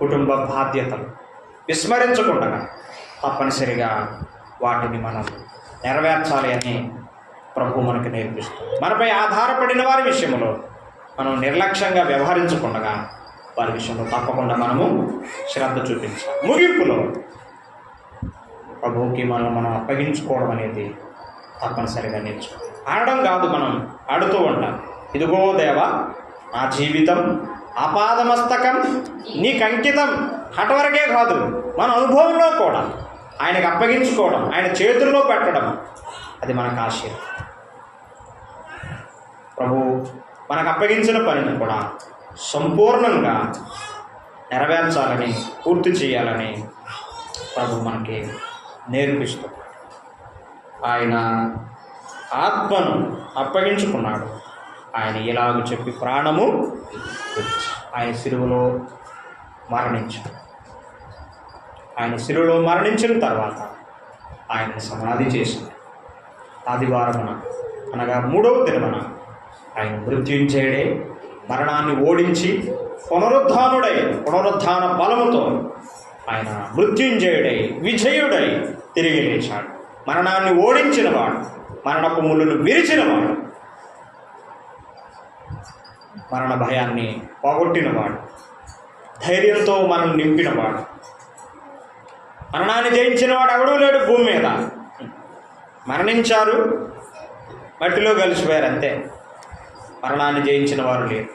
కుటుంబ బాధ్యతలు విస్మరించకుండా తప్పనిసరిగా వాటిని మనం నెరవేర్చాలి అని ప్రభు మనకు నేర్పిస్తుంది. మనపై ఆధారపడిన వారి విషయంలో మనం నిర్లక్ష్యంగా వ్యవహరించకుండా వారి విషయంలో తప్పకుండా మనము శ్రద్ధ చూపించాలి. ముగింపులో ప్రభువుకి మనం అప్పగించుకోవడం అనేది తప్పనిసరిగా నేర్చుకోవాలి. ఆడడం కాదు, మనం ఆడుతూ ఉంటాం. ఇదిగో దేవా నా జీవితం ఆపాదమస్తకం నీకు అంకితం. అటువరకే కాదు, మన అనుభవంలో కూడా ఆయనకు అప్పగించుకోవడం, ఆయన చేతుల్లో పెట్టడం, అది మనకు ఆశీర్వాదం. ప్రభు మనకు అప్పగించిన పనిని కూడా సంపూర్ణంగా నెరవేర్చాలని, పూర్తి చేయాలని ప్రభు మనకి నేర్పిస్తుంది. ఆయన ఆత్మను అప్పగించుకున్నాడు. ఆయన ఇలాగ చెప్పి ప్రాణము ఆయన శిలువలో మరణించాడు. ఆయన శిలువలో మరణించిన తర్వాత ఆయన సమాధి చేశాడు. ఆదివారమున అనగా 3వ దినమున ఆయన మృత్యుంజయుడే, మరణాన్ని ఓడించి పునరుద్ధాన బలముతో ఆయన మృత్యుంజయుడై విజయుడై తిరిగి లేచాడు. మరణాన్ని ఓడించినవాడు, మరణపు ముళ్ళను విరిచినవాడు, మరణ భయాన్ని పోగొట్టినవాడు, ధైర్యంతో మనం నింపినవాడు. మరణాన్ని జయించినవాడు ఎవడూ లేడు భూమి మీద. మరణించారు, మట్టిలో కలిసిపోయారు అంతే. మరణాన్ని జయించిన వారు లేరు.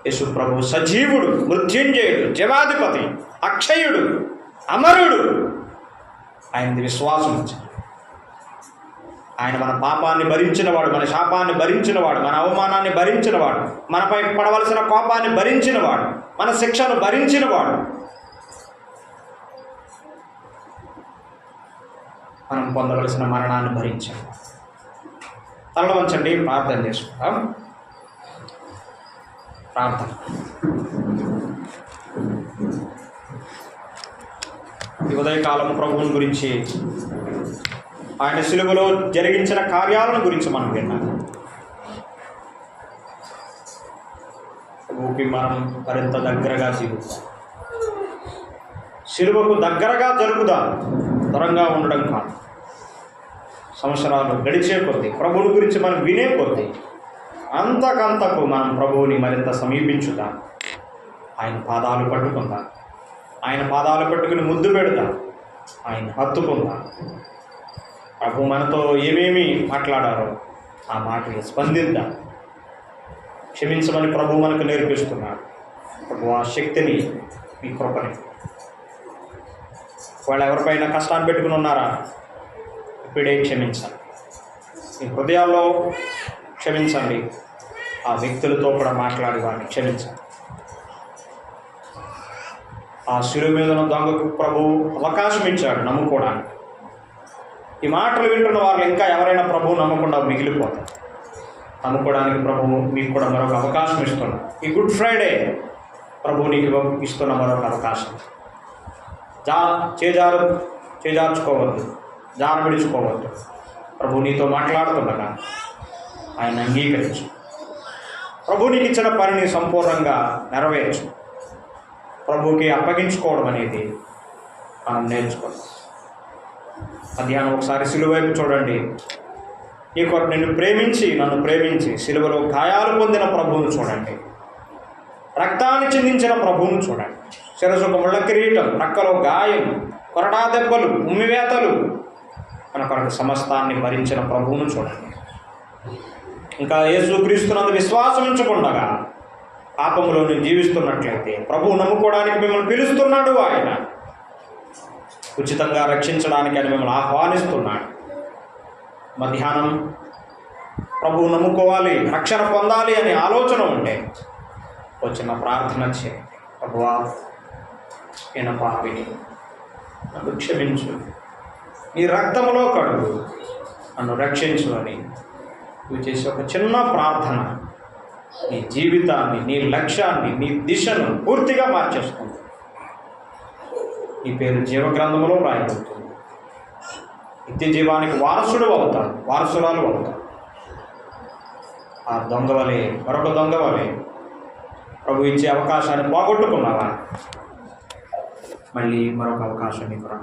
యేసు ప్రభు సజీవుడు, మృత్యుంజయుడు, జవాధిపతి, అక్షయుడు, అమరుడు. ఆయనది విశ్వాసం వచ్చింది. ఆయన మన పాపాన్ని భరించినవాడు, మన శాపాన్ని భరించినవాడు, మన అవమానాన్ని భరించినవాడు, మనపై పడవలసిన కోపాన్ని భరించినవాడు, మన శిక్షను భరించినవాడు. మనం పొందవలసిన మరణాన్ని భరించాం. తల వంచండి, ప్రార్థన చేసుకుంటాం. ప్రార్థన. ఈ ఉదయకాలము ప్రభువుని గురించి, ఆయన శిలువలో జరిగించిన కార్యాలను గురించి మనం విన్నాం. ప్రభువుకి మనం మరింత దగ్గరగా జీవిస్తాం. శిలువకు దగ్గరగా జరుపుదాం, దూరంగా ఉండడం కాదు. సంవత్సరాలు గడిచే కొద్దీ, ప్రభువుని గురించి మనం వినే కొద్దీ అంతకంతకు మనం ప్రభువుని మరింత సమీపించుదాం. ఆయన పాదాలు పట్టుకుందాం, ఆయన పాదాలు పట్టుకుని ముద్దు పెడదాం, ఆయన హత్తుకుందాం. ప్రభు మనతో ఏమేమి మాట్లాడారో ఆ మాటలు స్పందిద్దాం. క్షమించమని ప్రభు మనకు నేర్పిస్తున్నాడు. ప్రభు ఆ శక్తిని, మీ కృపని, వాళ్ళు ఎవరిపైనా కష్టాన్ని పెట్టుకుని ఉన్నారా, ఇప్పుడే క్షమించాలి. మీ హృదయాల్లో క్షమించండి. ఆ వ్యక్తులతో కూడా మాట్లాడి వారిని క్షమించండి. ఆ శిలువ మీద ఉన్న దొంగకు ప్రభు అవకాశం ఇచ్చాడు నమ్ముకోవడానికి. ఈ మాటలు వింటున్న వారు ఇంకా ఎవరైనా ప్రభువు నమ్మకుండా మిగిలిపోతారు. నమ్ముకోవడానికి ప్రభువు మీకు కూడా మరొక అవకాశం ఇస్తున్నాడు. ఈ గుడ్ ఫ్రైడే ప్రభువు నీకు ఇస్తున్న మరొక అవకాశం. చేజార్చుకోవద్దు, జాన విడుచుకోవద్దు. ప్రభు నీతో మాట్లాడుతుండగా ఆయన అంగీకరించు. ప్రభు నీకు ఇచ్చిన పనిని సంపూర్ణంగా నెరవేర్చు. ప్రభువుకి అప్పగించుకోవడం అనేది మనం నేర్చుకోవాలి. మధ్యాహ్నం ఒకసారి సిలువ వైపు చూడండి. నిన్ను ప్రేమించి, నన్ను ప్రేమించి సిలువలో గాయాలు పొందిన ప్రభువును చూడండి. రక్తాన్ని చిందించిన ప్రభువును చూడండి. శిరసుకు ముళ్ళ కిరీటం, రక్కలో గాయం, కొరడా దెబ్బలు, ఉమ్మివేతలు, మన కొరకు సమస్తాన్ని భరించిన ప్రభువును చూడండి. ఇంకా యేసుక్రీస్తునందు విశ్వాసం ఉంచకుండా పాపములోని జీవిస్తున్నట్లయితే ప్రభువు నమ్ముకోవడానికి మిమ్మల్ని పిలుస్తున్నాడు. ఆయన ఉచితంగా రక్షించడానికి అని మిమ్మల్ని ఆహ్వానిస్తున్నాడు. మధ్యాహ్నం ప్రభువు నమ్ముకోవాలి, రక్షణ పొందాలి అనే ఆలోచన ఉంటే వచ్చిన ప్రార్థన చేయండి. ప్రభువా, నేను పాపిని, నన్ను క్షమించు, నీ రక్తములో కడుగు, నన్ను రక్షించు అని నువ్వు చేసే ఒక చిన్న ప్రార్థన నీ జీవితాన్ని, నీ లక్ష్యాన్ని, నీ దిశను పూర్తిగా మార్చేస్తుంది. నీ పేరు జీవగ్రంథంలో రాయబడుతుంది. నిత్య జీవానికి వారసుడు అవుతాడు, వారసురాలు అవుతాడు. ఆ దొంగ వలె, మరొక దొంగ వలె ప్రభు ఇచ్చే అవకాశాన్ని పోగొట్టుకున్నావా? మళ్ళీ మరొక అవకాశం నీకు రా.